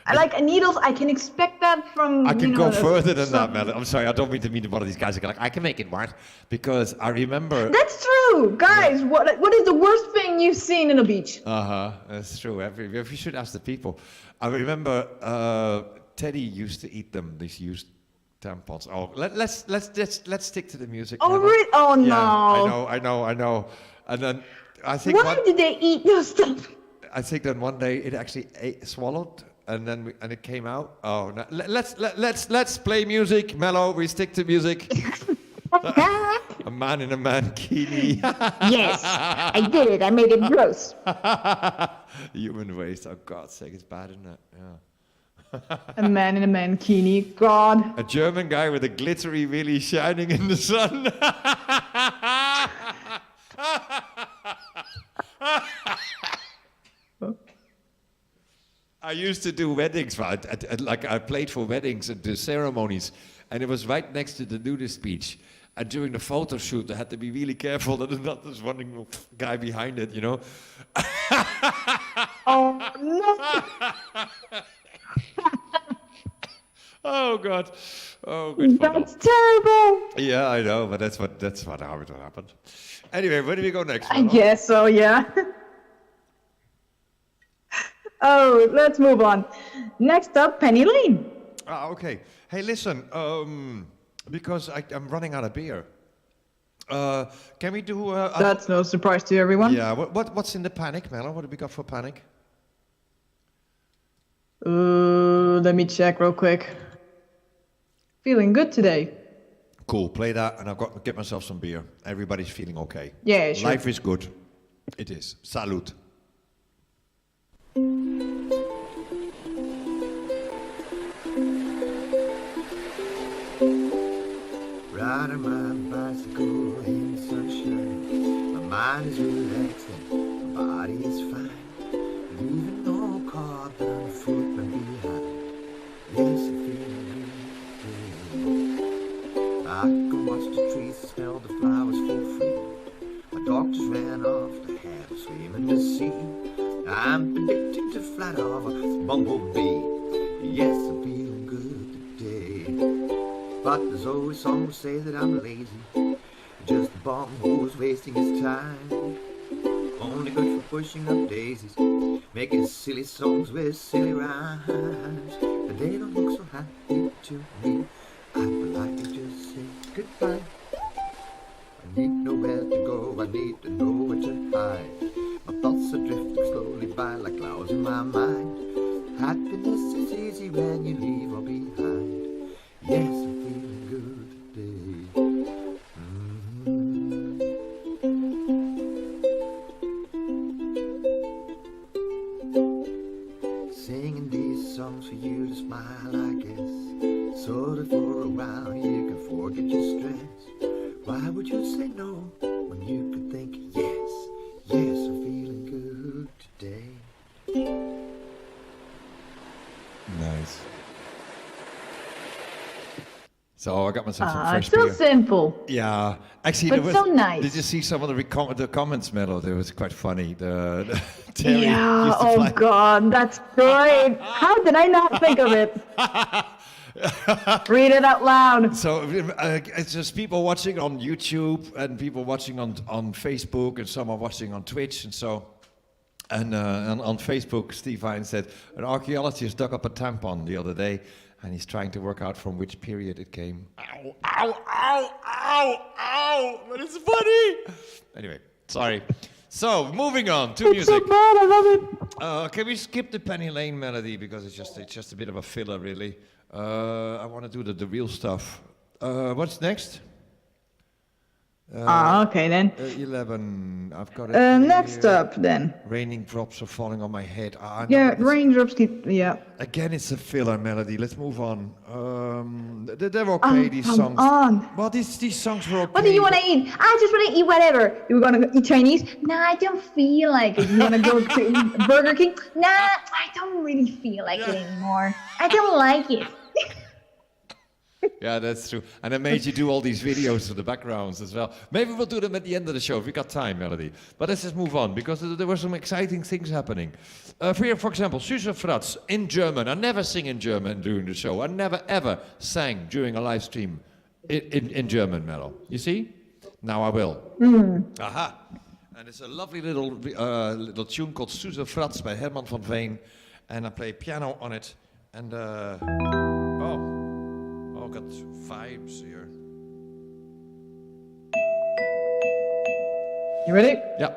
I like needles. I can expect that from.
I can go further than that, man. I'm sorry. I don't mean to be one of these guys who are like, I can make it work, because I remember.
That's true, guys. Yeah. What is the worst thing you've seen in a beach?
That's true. We should ask the people. I remember Teddy used to eat them. These used tampons. Oh, let's stick to the music.
Oh, really? Oh no.
Yeah, I know. And then I think.
Why did they eat your stuff?
I think that one day it actually swallowed. And then it came out. Oh, no. Let's play music, Mello. We stick to music. A man in a mankini.
Yes, I did it. I made it gross.
Human waste. Oh, God's sake, it's bad, isn't it? Yeah.
A man in a mankini. God.
A German guy with a glittery wheelie shining in the sun. used to do weddings, right? Like I played for weddings and the ceremonies, and it was right next to the nudist speech. And during the photo shoot, I had to be really careful that there's not this one guy behind it, you know.
Oh no!
Oh God! Oh, good fun.
That's terrible.
Yeah, I know, but that's what happened. Anyway, where do we go next?
I
Mano?
guess so. Yeah. Oh, let's move on. Next up, Penny Lane.
Ah, okay. Hey, listen. Because I'm running out of beer. Can we do?
That's no surprise to everyone.
Yeah. What's in the panic, Melo? What do we got for panic?
Let me check real quick. Feeling good today.
Cool. Play that, and I've got to get myself some beer. Everybody's feeling okay.
Yeah, sure.
Life is good. It is. Salute.
Riding my bicycle in the sunshine. My mind is relaxing, my body is fine. Leaving no carbon on the footprint behind. Yes, I'm feeling good. I can watch the trees, smell the flowers for free. My doctors ran off to have a swim in the sea. I'm predicting to fly off a bumblebee. Yes, I'm feeling good today. But there's always someone who say that I'm lazy. Just a bum who's wasting his time. Only good for pushing up daisies, making silly songs with silly rhymes. But they don't look so happy to me. I would like to just say goodbye. I need nowhere to go, I need to know where to hide. My thoughts are drifting slowly by like clouds in my mind. Happiness is easy when you leave all behind. Yes, I'm feeling good today. Singing these songs for you to smile, I guess. So that for a while you can forget your stress. Why would you say no when you could think yes? Yes, I'm feeling good today.
Nice. So I got myself some fresh
So
beer.
simple.
Yeah, actually,
But
there was,
so nice.
Did you see some of the comments, Melo? It was quite funny. The Tery
Yeah,
used to
oh
fly-
god, that's great. How did I not think of it? Read it out loud.
So it's just people watching on YouTube and people watching on Facebook and some are watching on Twitch and so. And on Facebook, Steve Hines said an archaeologist dug up a tampon the other day, and he's trying to work out from which period it came. Ow! Ow! Ow! Ow! Ow! But it's funny. Anyway, sorry. So moving on to
It's so
music.
bad, I love it.
Can we skip the Penny Lane melody because it's just a bit of a filler, really. I want to do the real stuff. What's next?
Okay then.
11. I've got it.
Next
here.
up then.
Raining drops are falling on my head. I know
Yeah,
it's-
raindrops keep. Yeah.
Again, it's a filler melody. Let's move on. They're okay, these
come
songs.
on.
Well, these songs were okay.
What do you want to eat? I just want to eat whatever. You want to eat Chinese? Nah, I don't feel like it. You want to go to Burger King? Nah, I don't really feel like it anymore. I don't like it.
Yeah, that's true. And I made you do all these videos for the backgrounds as well. Maybe we'll do them at the end of the show if we got time, Melody. But let's just move on because there were some exciting things happening. For example, Süße Fratz in German. I never sing in German during the show. I never ever sang during a live stream in German, Melo. You see? Now I will. Aha. And it's a lovely little tune called Süße Fratz by Herman van Veen. And I play piano on it. And I've got vibes here.
You ready?
Yeah.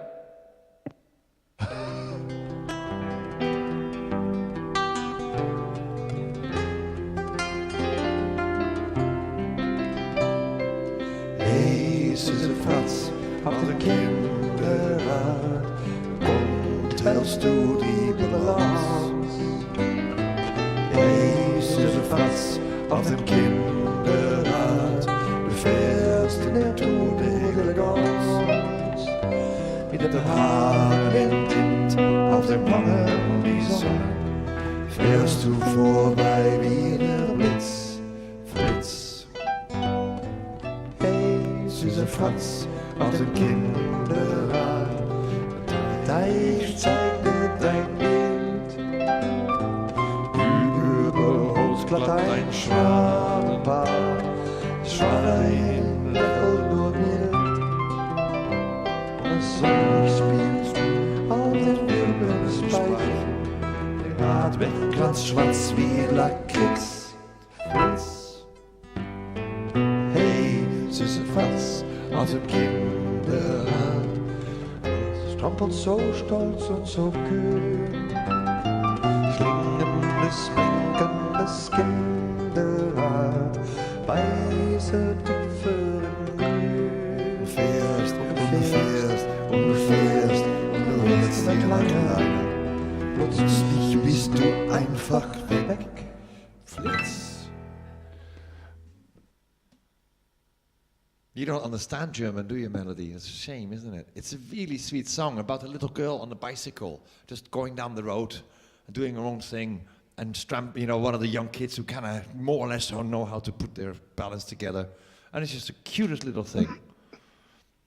Hey, Süße Fratz, auf der Kinderrad, und hältst du die Balance? Hey, Süße Fratz, auf dem Kinderrad, du fährst in der Tour d'Elegance. Mit den Haaren im Wind, auf den Wangen die Sonne, bist du vorbei wie der Blitz, Fritz. Hey, süßer Franz, auf dem Kinderrad, Teich zeigt dir dein Bild. Überholst glatt ein Schwabenpaar, Schwanein lächelt nur mild. Was soll ich spielst du auf den Wirbelspeichen? Den Rad ganz schwarz wie Lakritz, Fritz. Hey, süße Franz, aus dem Kinderrad, strampelt so stolz und so kühl. Klingendes, blinkendes Kinderrad, weiße Tüpfel im Grün. Du fährst und du fährst und du fährst und du willst nicht lange. Plötzlich bist du einfach weg, Flitz.
You don't understand German, do you, Melody? It's a shame, isn't it? It's a really sweet song about a little girl on a bicycle, just going down the road and doing her own thing, and one of the young kids who kind of more or less don't know how to put their balance together. And it's just the cutest little thing.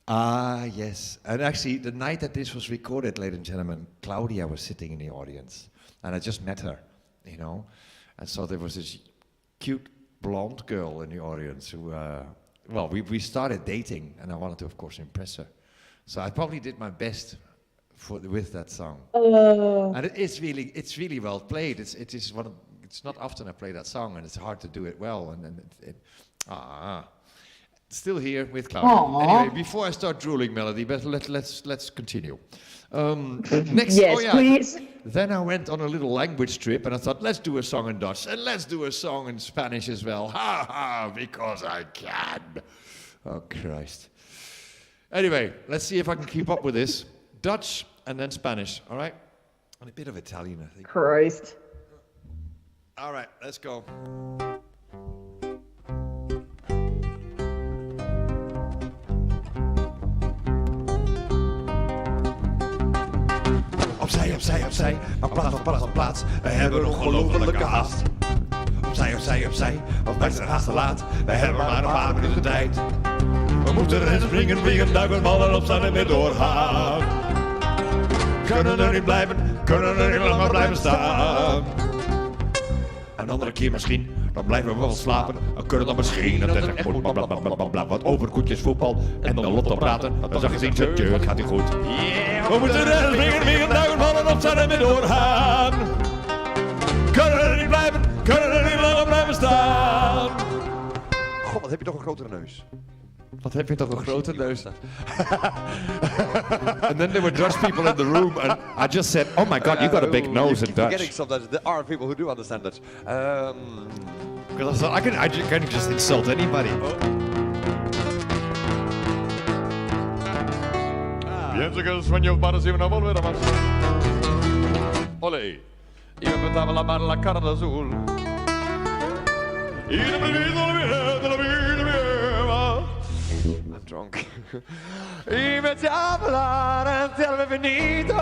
Ah, yes. And actually, the night that this was recorded, ladies and gentlemen, Claudia was sitting in the audience, and I just met her, And so there was this cute blonde girl in the audience who... we started dating, and I wanted to, of course, impress her. So I probably did my best with that song. And it's really well played. It's not often I play that song, and it's hard to do it well. Still here with Claudia.
Aww.
Anyway, before I start drooling, Melody, but let's continue. Next,
Yes, please.
Then I went on a little language trip, and I thought, let's do a song in Dutch, and let's do a song in Spanish as well. Ha ha, because I can. Oh, Christ. Anyway, let's see if I can keep up with this. Dutch and then Spanish, all right? And a bit of Italian, I think.
Christ.
All right, let's go. Opzij, opzij, opzij, op plaats, op plaats, op plaats. We hebben ongelofelijke haast. Opzij, opzij, opzij, want wij zijn haast te laat. Wij hebben maar een paar minuten tijd. We moeten erin springen, vliegen, duiken, vallen, opstaan en weer doorgaan. Kunnen er niet blijven, kunnen er niet langer blijven staan. Een andere keer misschien, dan blijven we wel slapen. Dan kunnen dan misschien het echt moet blablabla. Wat over koetjes, voetbal en dan lotto praten. Dan zag je zien, het gaat niet goed. Yeah, we moeten er springen, vliegen, duiken, vallen, opstaan en weer doorgaan. Kunnen er niet blijven, kunnen er niet langer blijven staan.
God, wat heb je toch een grotere neus.
Wat heb je toch een grote neus. And then there were Dutch people in the room and I just said, oh my God, you got a big nose in Dutch.
Getting sometimes there are people who do understand Dutch.
Because I thought, I can just insult anybody. Pienso sueño para si no volver a más. Olé. Y me empezaba a lavar la cara de azul. Y no me olvido de la vida.
I'm drunk.
Y me echaba a hablar ante el infinito.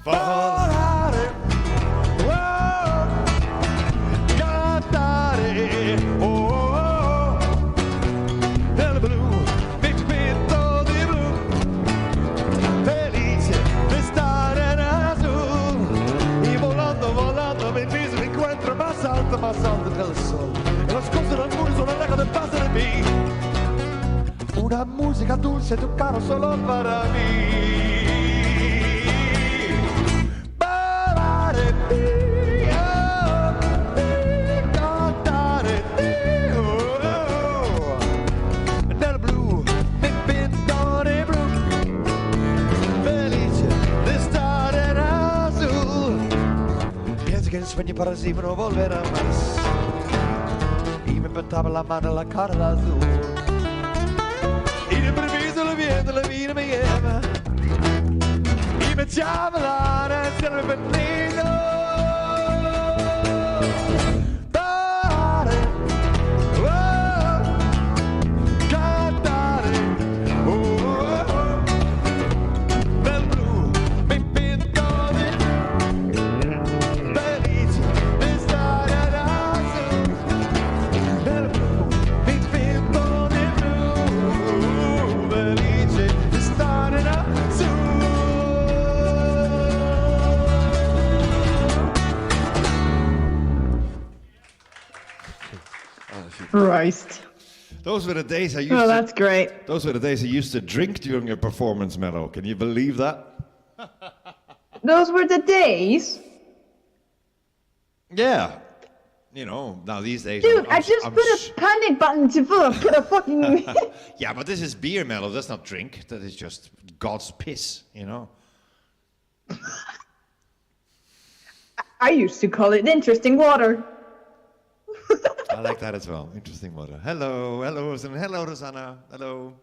Volare, cantare, nel blu, mi pinto di blu, felice di stare in azul. Y volando, volando, mi viso mi encuentro más alto que el sol. E las cosas del mundo son lejos de pasar de mí. Una música dulce, tu caro solo para mí. Ballare, cantare, nel blu, mi pinto di blu, felice di stare in azul. Pienso que el sueño para siempre no volverá más. Y me pintaba la mano en la cara azul. Y de improviso lo viento la vida me lleva. Y me echaba a hablar hacia el infinito. Dare, cantare, nel blu mi pinto di
Christ.
Those were the days I used.
Oh, that's great.
Those were the days I used to drink during a performance, Mello. Can you believe that?
Those were the days.
Yeah. You know, now these days.
Dude, I just put a panic button to put a fucking.
Yeah, but this is beer, Mello. That's not drink. That is just God's piss, you know?
I used to call it interesting water.
I like that as well. Interesting water. Hello, hello, Rosanna. Hello.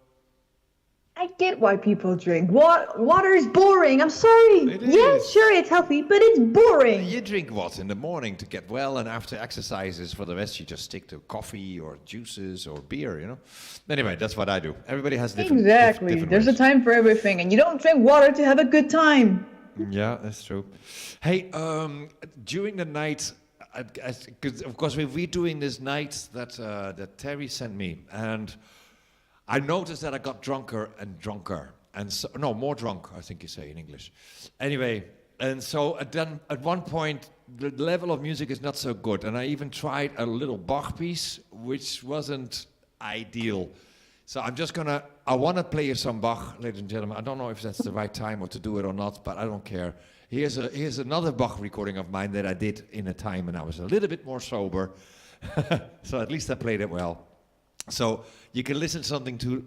I get why people drink. Water is boring. I'm sorry.
It
Yeah,
is.
sure, it's healthy, but it's boring.
You drink what in the morning to get well, and after exercises, for the rest, you just stick to coffee or juices or beer, you know? Anyway, that's what I do. Everybody has different.
Exactly.
different
There's a
ways.
time for everything, and you don't drink water to have a good time.
Yeah, that's true. Hey, during the night, because of course we're redoing this night that Tery sent me, and I noticed that I got drunker and drunker, and so, no, more drunk, I think you say in English. Anyway, and so then at one point the level of music is not so good, and I even tried a little Bach piece, which wasn't ideal. So I want to play you some Bach, ladies and gentlemen. I don't know if that's the right time or to do it or not, but I don't care. Here's another Bach recording of mine that I did in a time when I was a little bit more sober. So at least I played it well. So you can listen something to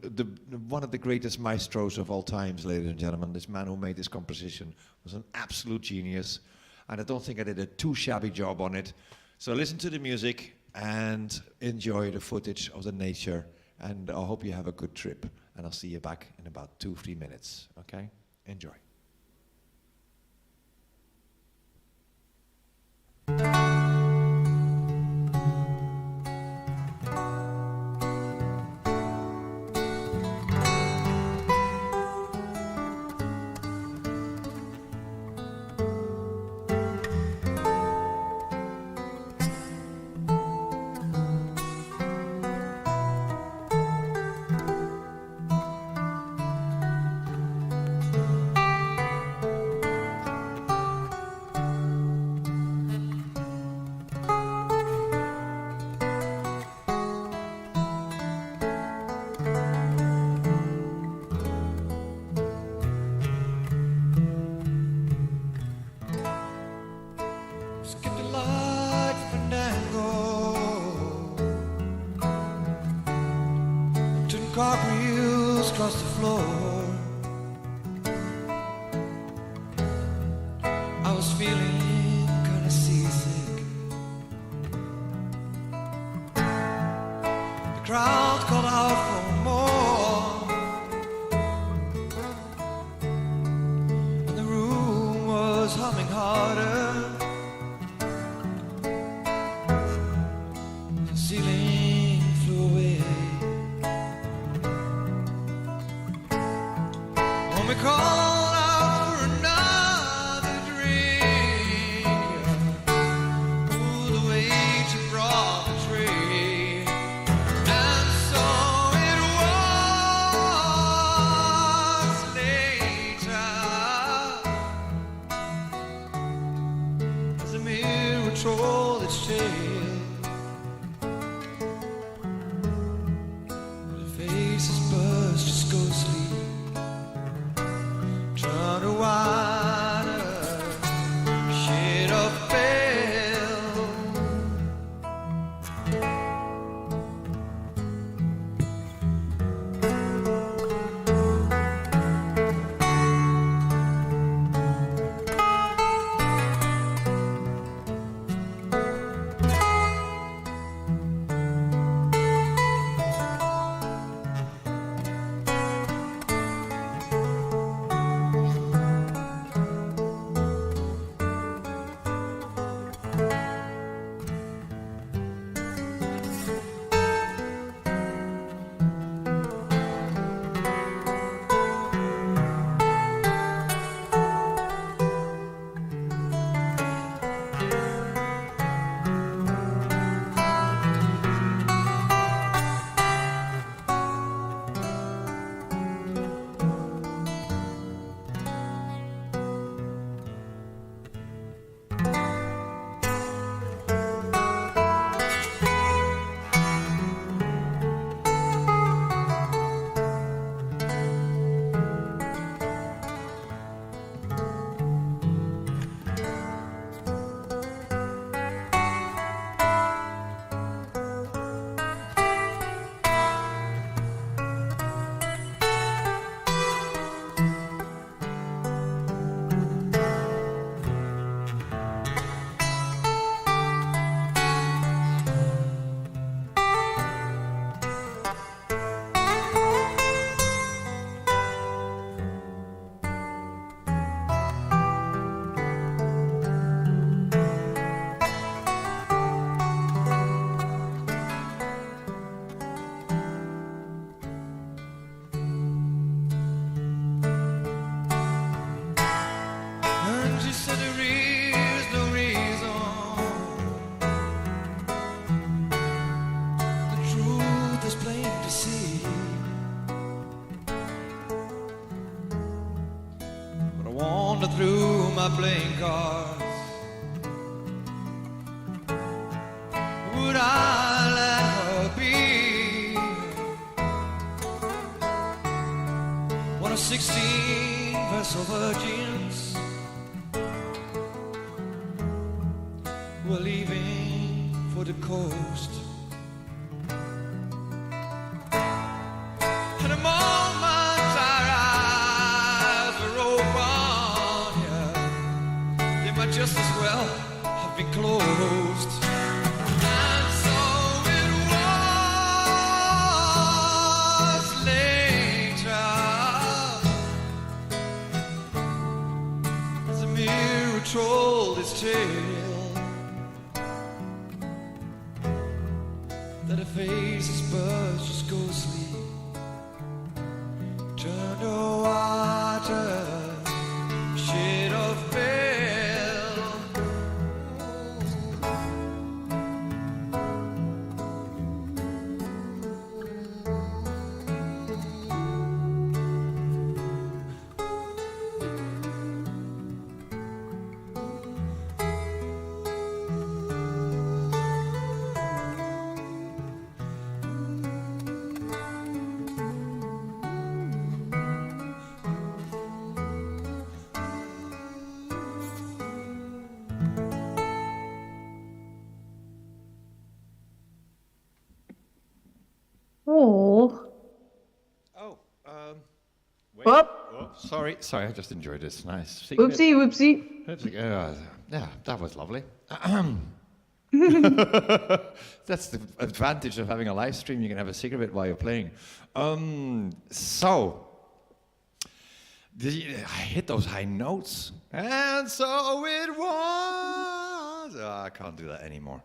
one of the greatest maestros of all times, ladies and gentlemen. This man who made this composition was an absolute genius. And I don't think I did a too shabby job on it. So listen to the music and enjoy the footage of the nature. And I hope you have a good trip. And I'll see you back in about 2-3 minutes. Okay? Enjoy.
Skipped a large fandango, turning cartwheels across the floor. I was feeling kinda seasick. The crowd called out for more, and the room was humming harder. The ceiling flew away. When we called out for another drink, ooh, the waiter brought the tray. And so it was later, as the mirror told its tale. The faces burst just ghostly, trying to wider shade of pale. wander through my playing cards. Would I let her be one of 16 vessel virgins who are leaving for the coast? And the moment our eyes were open, yeah, they might just as well have been closed. And so it was later, as the mirror told its tale, that her face's birds just ghostly turned to water, shade of pale.
Oh.
Oh, wait.
Whoop.
Oh, sorry, I just enjoyed this. Nice.
Whoopsie, whoopsie.
Yeah, that was lovely. That's the advantage of having a live stream. You can have a cigarette while you're playing. I hit those high notes, and so it was. Oh, I can't do that anymore.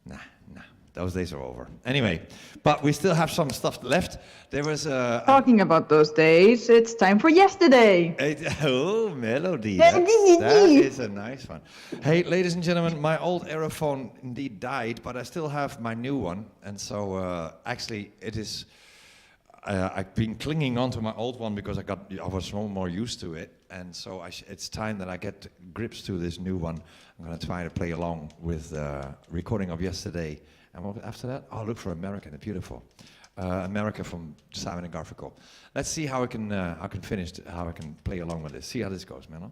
Nah. Those days are over. Anyway, but we still have some stuff left. There was
Talking about those days, it's time for yesterday.
oh, melody. That is a nice one. Hey, ladies and gentlemen, my old Aerophone indeed died, but I still have my new one. And so actually it is, I've been clinging on to my old one because I was more used to it. And so it's time that I get grips to this new one. I'm going to try to play along with the recording of yesterday. And what after that? Oh, look for America, the beautiful. America from Simon and Garfunkel. Let's see how I can finish, how I can play along with this. See how this goes, Menno.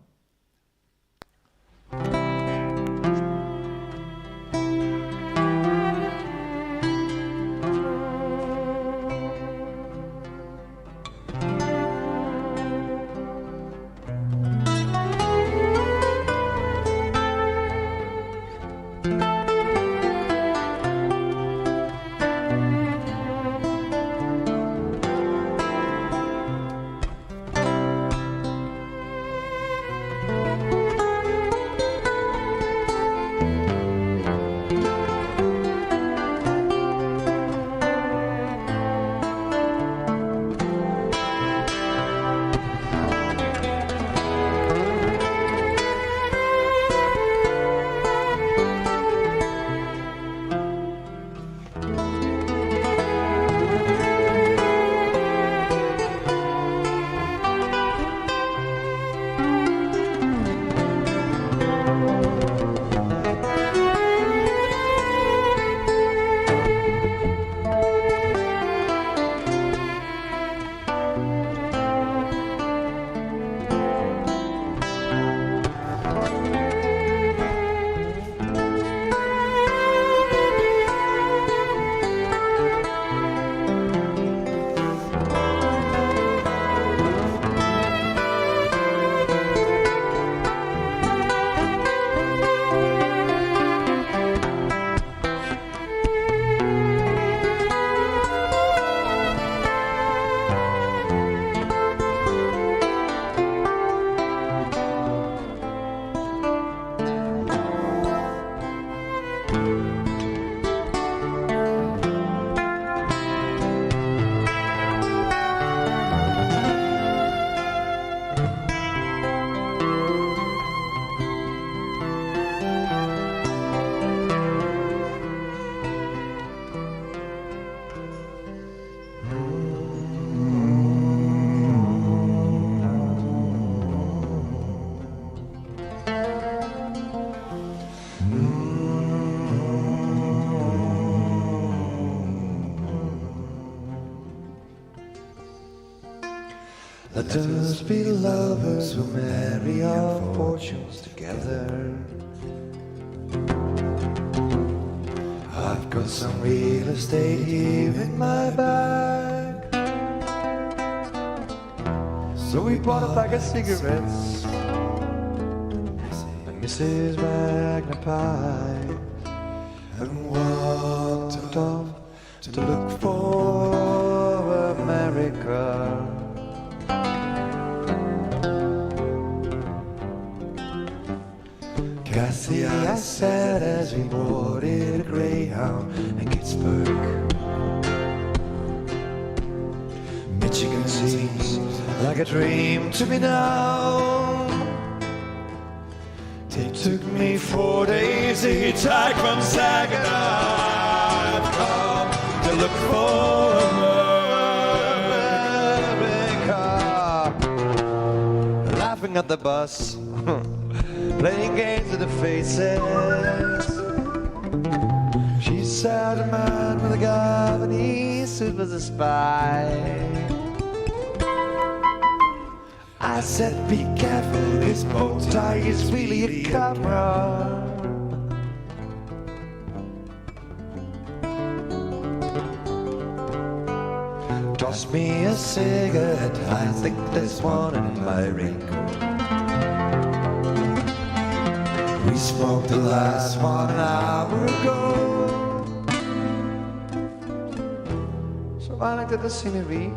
Let us be lovers who marry our fortunes together. I've got some real estate here in my bag. So we bought a bag of cigarettes and Mrs. Ragnar Pie, and walked off to look for America. Kathy, I said as we boarded a Greyhound in Pittsburgh, Michigan seems like a dream to me now. It took me 4 days to hitchhike from Saginaw. I've come to look for America. Laughing at the bus, playing games with the faces. She said a man with a Japanese suit was a spy. I said, be careful, this bow tie is really a camera. Toss me a cigarette, I think there's one in my raincoat. We smoked the last one an hour ago. So I looked at the scenery.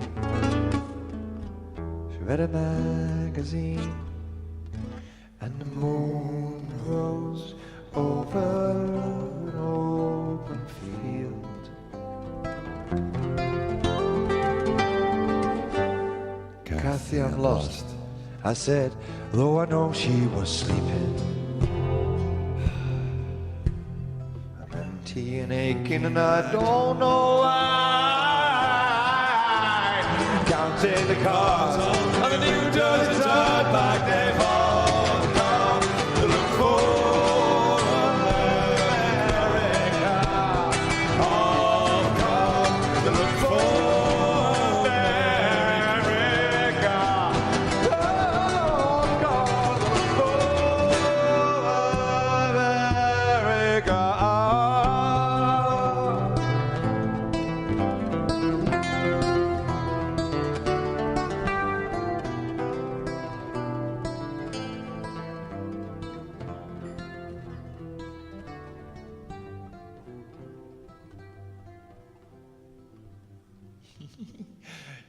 She read a magazine, and the moon rose over an open field. Kathy, I'm lost, I said, though I know she was sleeping. Empty and aching, and I don't know why. Counting the cars on the New Jersey Turnpike, they've all come to look for America. All come to look for America. All come to look for America.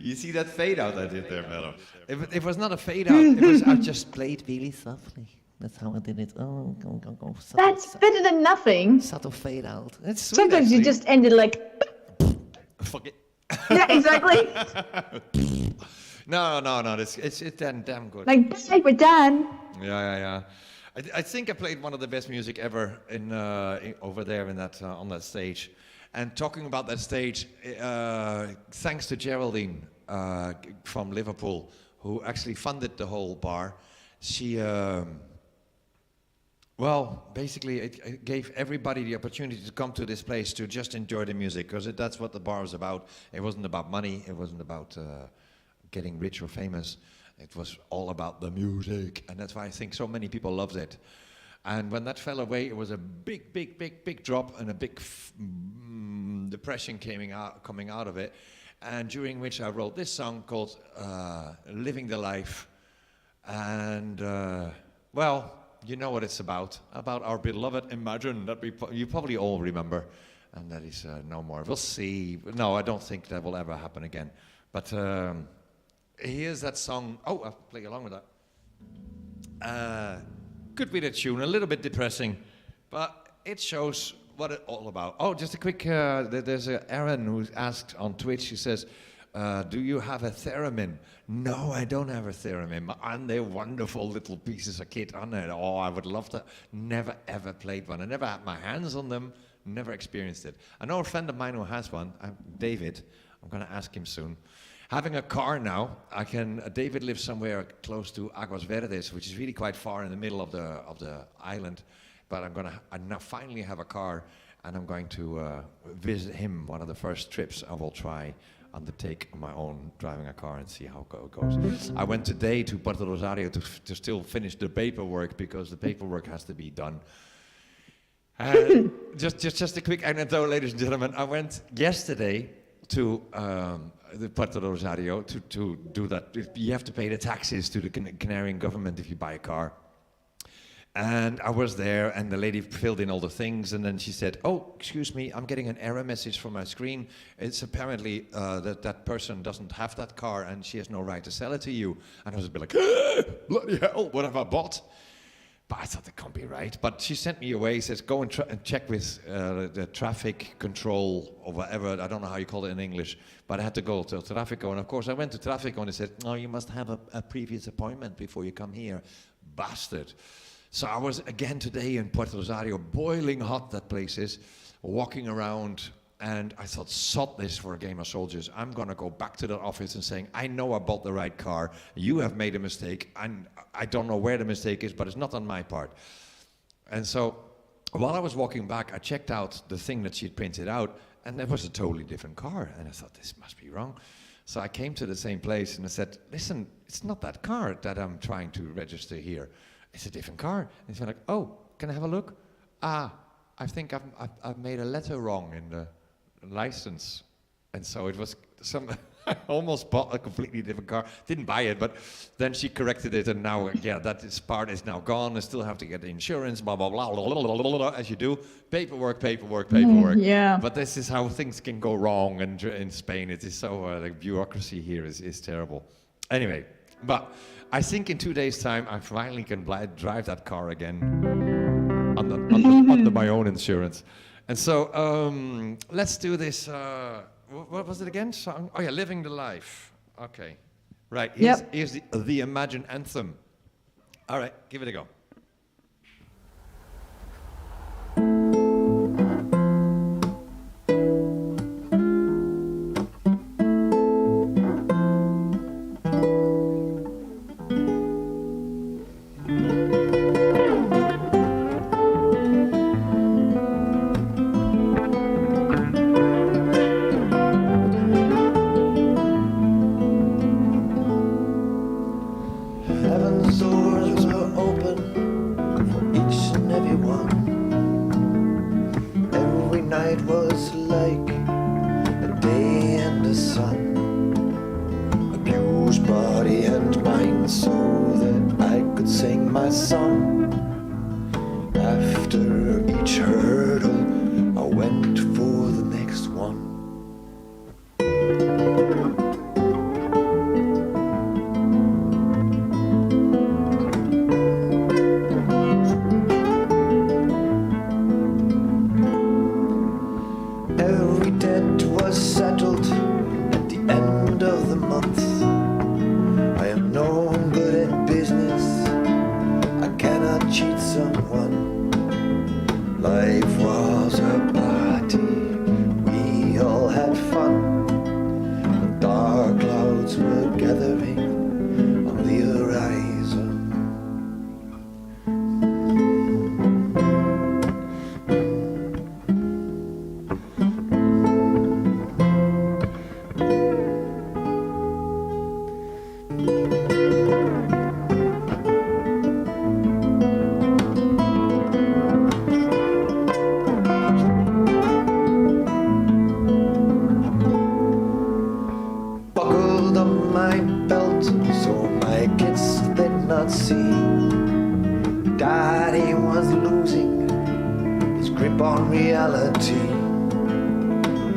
You see that fade out I did there, Mello? It was not a fade out. It was I just played really softly. That's how I did it. Oh, go. Subtle,
That's better than nothing.
subtle fade out. It's sweet,
Sometimes you
actually.
just ended like,
Fuck it.
yeah, exactly.
No. It's damn good.
Like, bye, we're done.
Yeah. I think I played one of the best music ever over there in that on that stage. And talking about that stage, thanks to Geraldine from Liverpool, who actually funded the whole bar. She, basically it gave everybody the opportunity to come to this place to just enjoy the music, because that's what the bar was about. It wasn't about money. It wasn't about getting rich or famous. It was all about the music, and that's why I think so many people loved it. And when that fell away, it was a big drop and a big depression coming out of it. And during which I wrote this song called "Living the Life." And you know what it's about our beloved Imagine that you probably all remember, and that is no more. We'll see. No, I don't think that will ever happen again. But here's that song. Oh, I'll play along with that. Could be the tune, a little bit depressing, but it shows what it's all about. Oh, just a quick, there's Erin who asked on Twitch, she says, do you have a theremin? No, I don't have a theremin. Aren't they wonderful little pieces of kit on it? Oh, I would love to. Never ever played one. I never had my hands on them, never experienced it. I know a friend of mine who has one, David. I'm going to ask him soon. Having a car now, David lives somewhere close to Aguas Verdes, which is really quite far in the middle of the island. But I now finally have a car, and I'm going to visit him one of the first trips I will try undertake on my own driving a car and see how it goes. I went today to Puerto Rosario to still finish the paperwork because the paperwork has to be done. Just a quick anecdote, ladies and gentlemen. I went yesterday to the Puerto Rosario to do that. You have to pay the taxes to the Canarian government if you buy a car. And I was there, and the lady filled in all the things, and then she said, "Oh, excuse me, I'm getting an error message from my screen. It's apparently that person doesn't have that car, and she has no right to sell it to you." And I was a bit like, bloody hell, what have I bought? But I thought that can't be right. But she sent me away, says, "Go and check with the traffic control," or whatever, I don't know how you call it in English, but I had to go to Trafico. And of course, I went to Trafico, and they said, "No, you must have a previous appointment before you come here." Bastard. So I was again today in Puerto Rosario, boiling hot that place is, walking around, and I thought, sod this for a game of soldiers. I'm gonna go back to the office and saying, "I know I bought the right car, you have made a mistake, and I don't know where the mistake is, but it's not on my part." And so, while I was walking back, I checked out the thing that she'd printed out, and it was a totally different car, and I thought, this must be wrong. So I came to the same place, and I said, "Listen, it's not that car that I'm trying to register here. It's a different car." And she's like, "Oh, can I have a look?" "I think I've made a letter wrong in the license." And so it was I almost bought a completely different car. Didn't buy it, but then she corrected it, and now, part is now gone. I still have to get the insurance, blah, blah, blah, blah, blah, blah, blah, as you do. Paperwork.
Yeah.
But this is how things can go wrong in Spain. It is so, the bureaucracy here is terrible. Anyway, but I think in 2 days' time, I finally can drive that car again under my own insurance. And so let's do this. What was it again? Song? Oh yeah, Living the Life. Okay, right. Here's the Imagine anthem. All right, give it a go.
Heaven's doors were open for each and every one. Every night was like a day in the sun. Abused body and mind so that I could sing my song. After each hurdle, I went for the next one. Every debt was settled at the end of the month. I am no good at business, I cannot cheat someone. Life was a party, we all had fun. The dark clouds were gathering on the horizon. Buckled up my belt so my kids did not see. Daddy was losing his grip on reality.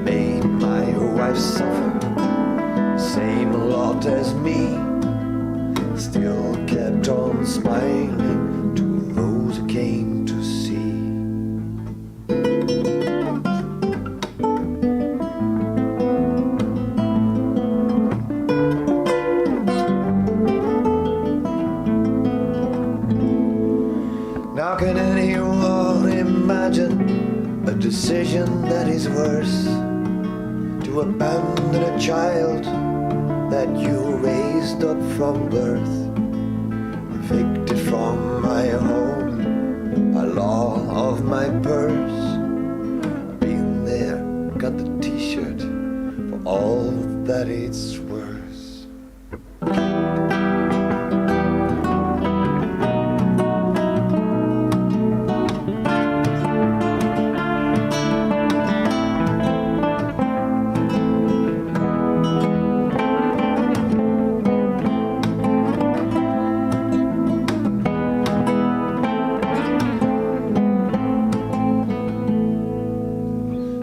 Made my wife suffer, same lot as me. Still kept on smiling to those who came to see. Now can anyone imagine a decision that is worse? To abandon a child that you raised up from birth, evicted from my home by law of my purse. Been there, got the t-shirt for all that it's worse.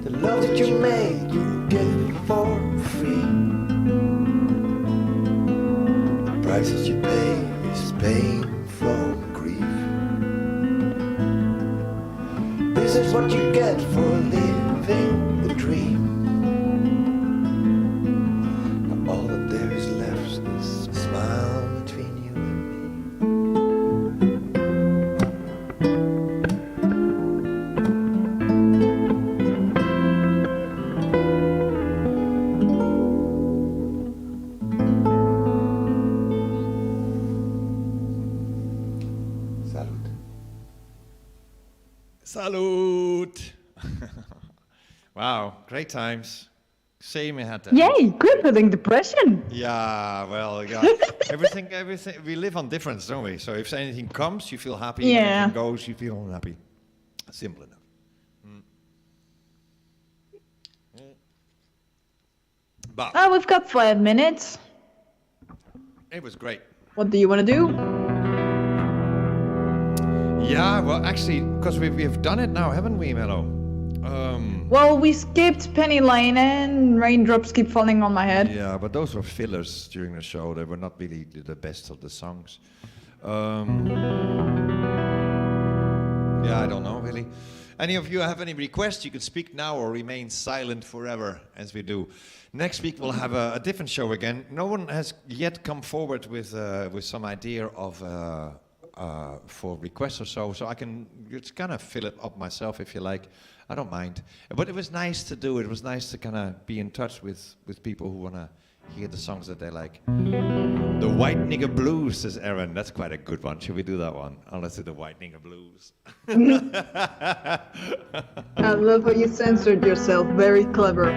The love that you made, you get it for free. The price that you pay is pain from grief. This is what you get for living the dream. Now all that there is left is a smile between you and me. Salud.
Salute! Wow, great times. Same we had that.
Yay, crippling depression.
Yeah, well, yeah. everything. We live on difference, don't we? So if anything comes, you feel happy. When
Yeah.
anything goes, you feel unhappy. Simple enough. But
Oh, we've got 5 minutes.
it was great.
What do you want to do?
Yeah, well, actually, because we've done it now, haven't we, Mello?
Well, we skipped Penny Lane and Raindrops Keep Falling on My Head.
Yeah, but those were fillers during the show. They were not really the best of the songs. Yeah, I don't know, really. Any of you have any requests? You could speak now or remain silent forever, as we do. Next week we'll have a different show again. No one has yet come forward with some idea of for requests or so I can just kind of fill it up myself if you like. I don't mind. But it was nice to do. It was nice to kind of be in touch with people who want to hear the songs that they like. The White Nigger Blues, says Aaron. That's quite a good one. Should we do that one? Oh, let's do the White Nigger Blues.
I love how you censored yourself. Very clever.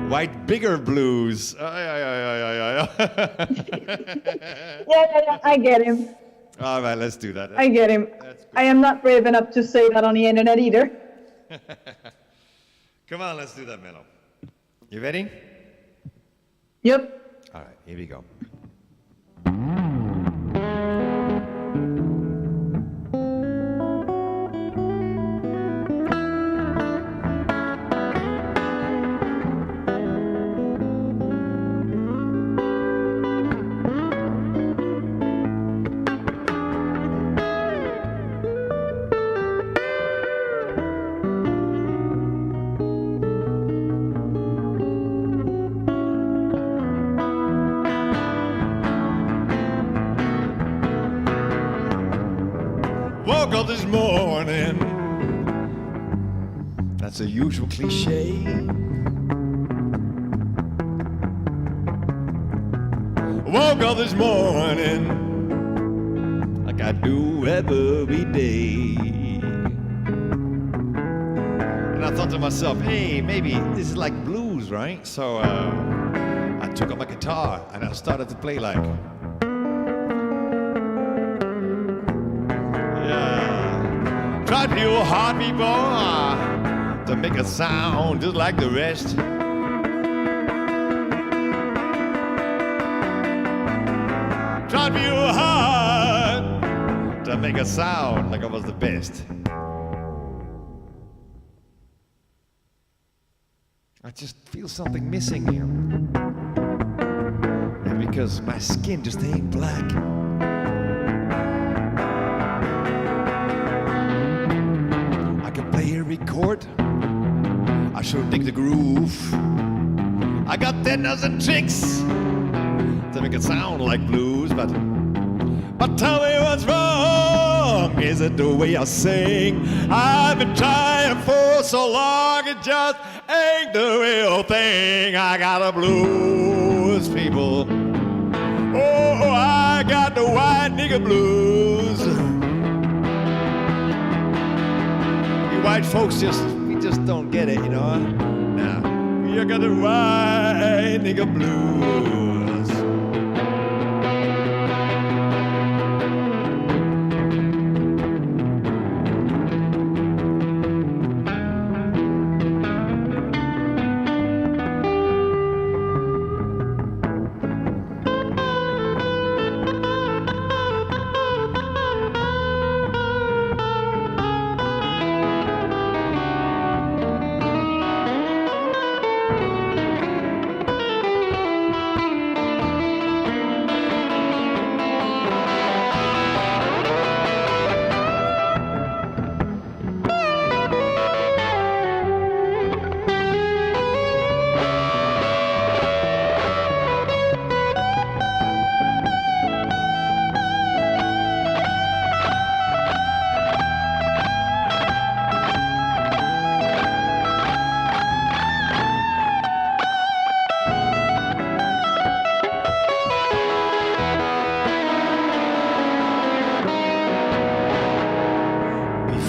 White Bigger Blues.
Yeah, I get him.
All right, let's do that.
I get him. I am not brave enough to say that on the internet either.
Come on, let's do that, Mello. You ready?
Yep.
All right, here we go. Woke up this morning. That's a usual cliche. Woke up this morning like I do every day. And I thought to myself, hey, maybe this is like blues, right? So I took up my guitar and I started to play like. Tried real hard, people, to make a sound just like the rest. Tried real hard to make a sound like I was the best. I just feel something missing here. And because my skin just ain't black. Chord. I sure dig the groove. I got 10,000 tricks to make it sound like blues, but tell me what's wrong. Is it the way I sing? I've been trying for so long, it just ain't the real thing. I got the blues, people. Oh, I got the white nigga blues. White folks we just don't get it, you know? Nah, You got the white nigga blues.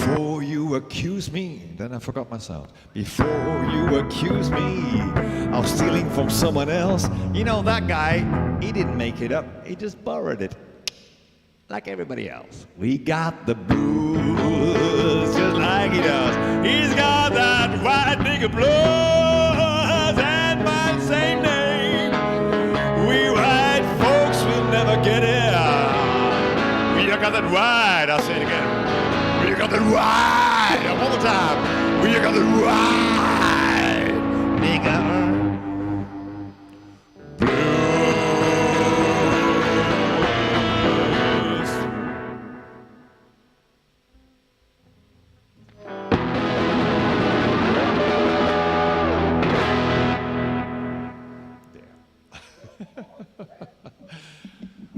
Before you accuse me, then I forgot myself. Before you accuse me of stealing from someone else, you know that guy, he didn't make it up, he just borrowed it. Like everybody else. We got the blues just like he does. He's got that white nigga blues and my same name. We white folks will never get it. We got that white, I'll say it again. We got the white, one more time. We got the white, nigga. Blues.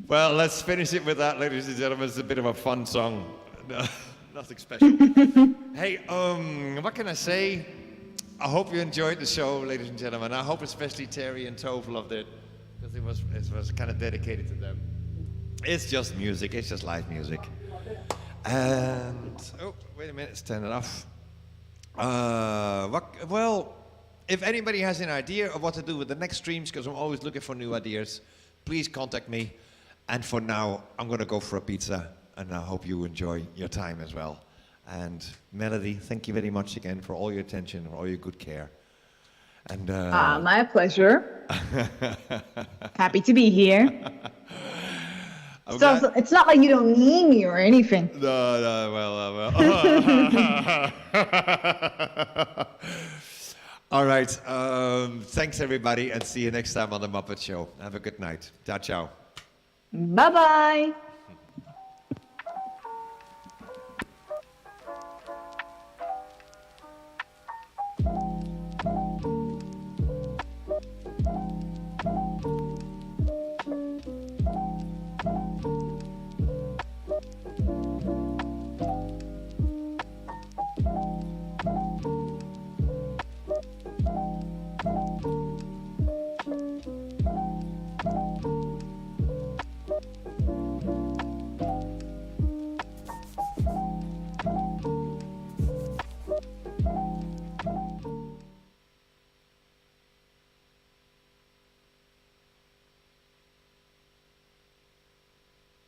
Well, let's finish it with that, ladies and gentlemen. It's a bit of a fun song. Nothing special. Hey, what can I say? I hope you enjoyed the show, ladies and gentlemen. I hope especially Tery and Tove loved it, because it was kind of dedicated to them. It's just music. It's just live music. And oh, wait a minute, let's turn it off. Well, if anybody has an idea of what to do with the next streams, because I'm always looking for new ideas, please contact me. And for now, I'm going to go for a pizza. And I hope you enjoy your time as well. And Melody, thank you very much again for all your attention and all your good care. And
my pleasure. Happy to be here. So it's not like you don't need me or anything.
No, well. All right. Thanks, everybody, and see you next time on The Muppet Show. Have a good night. Ciao, ciao.
Bye-bye.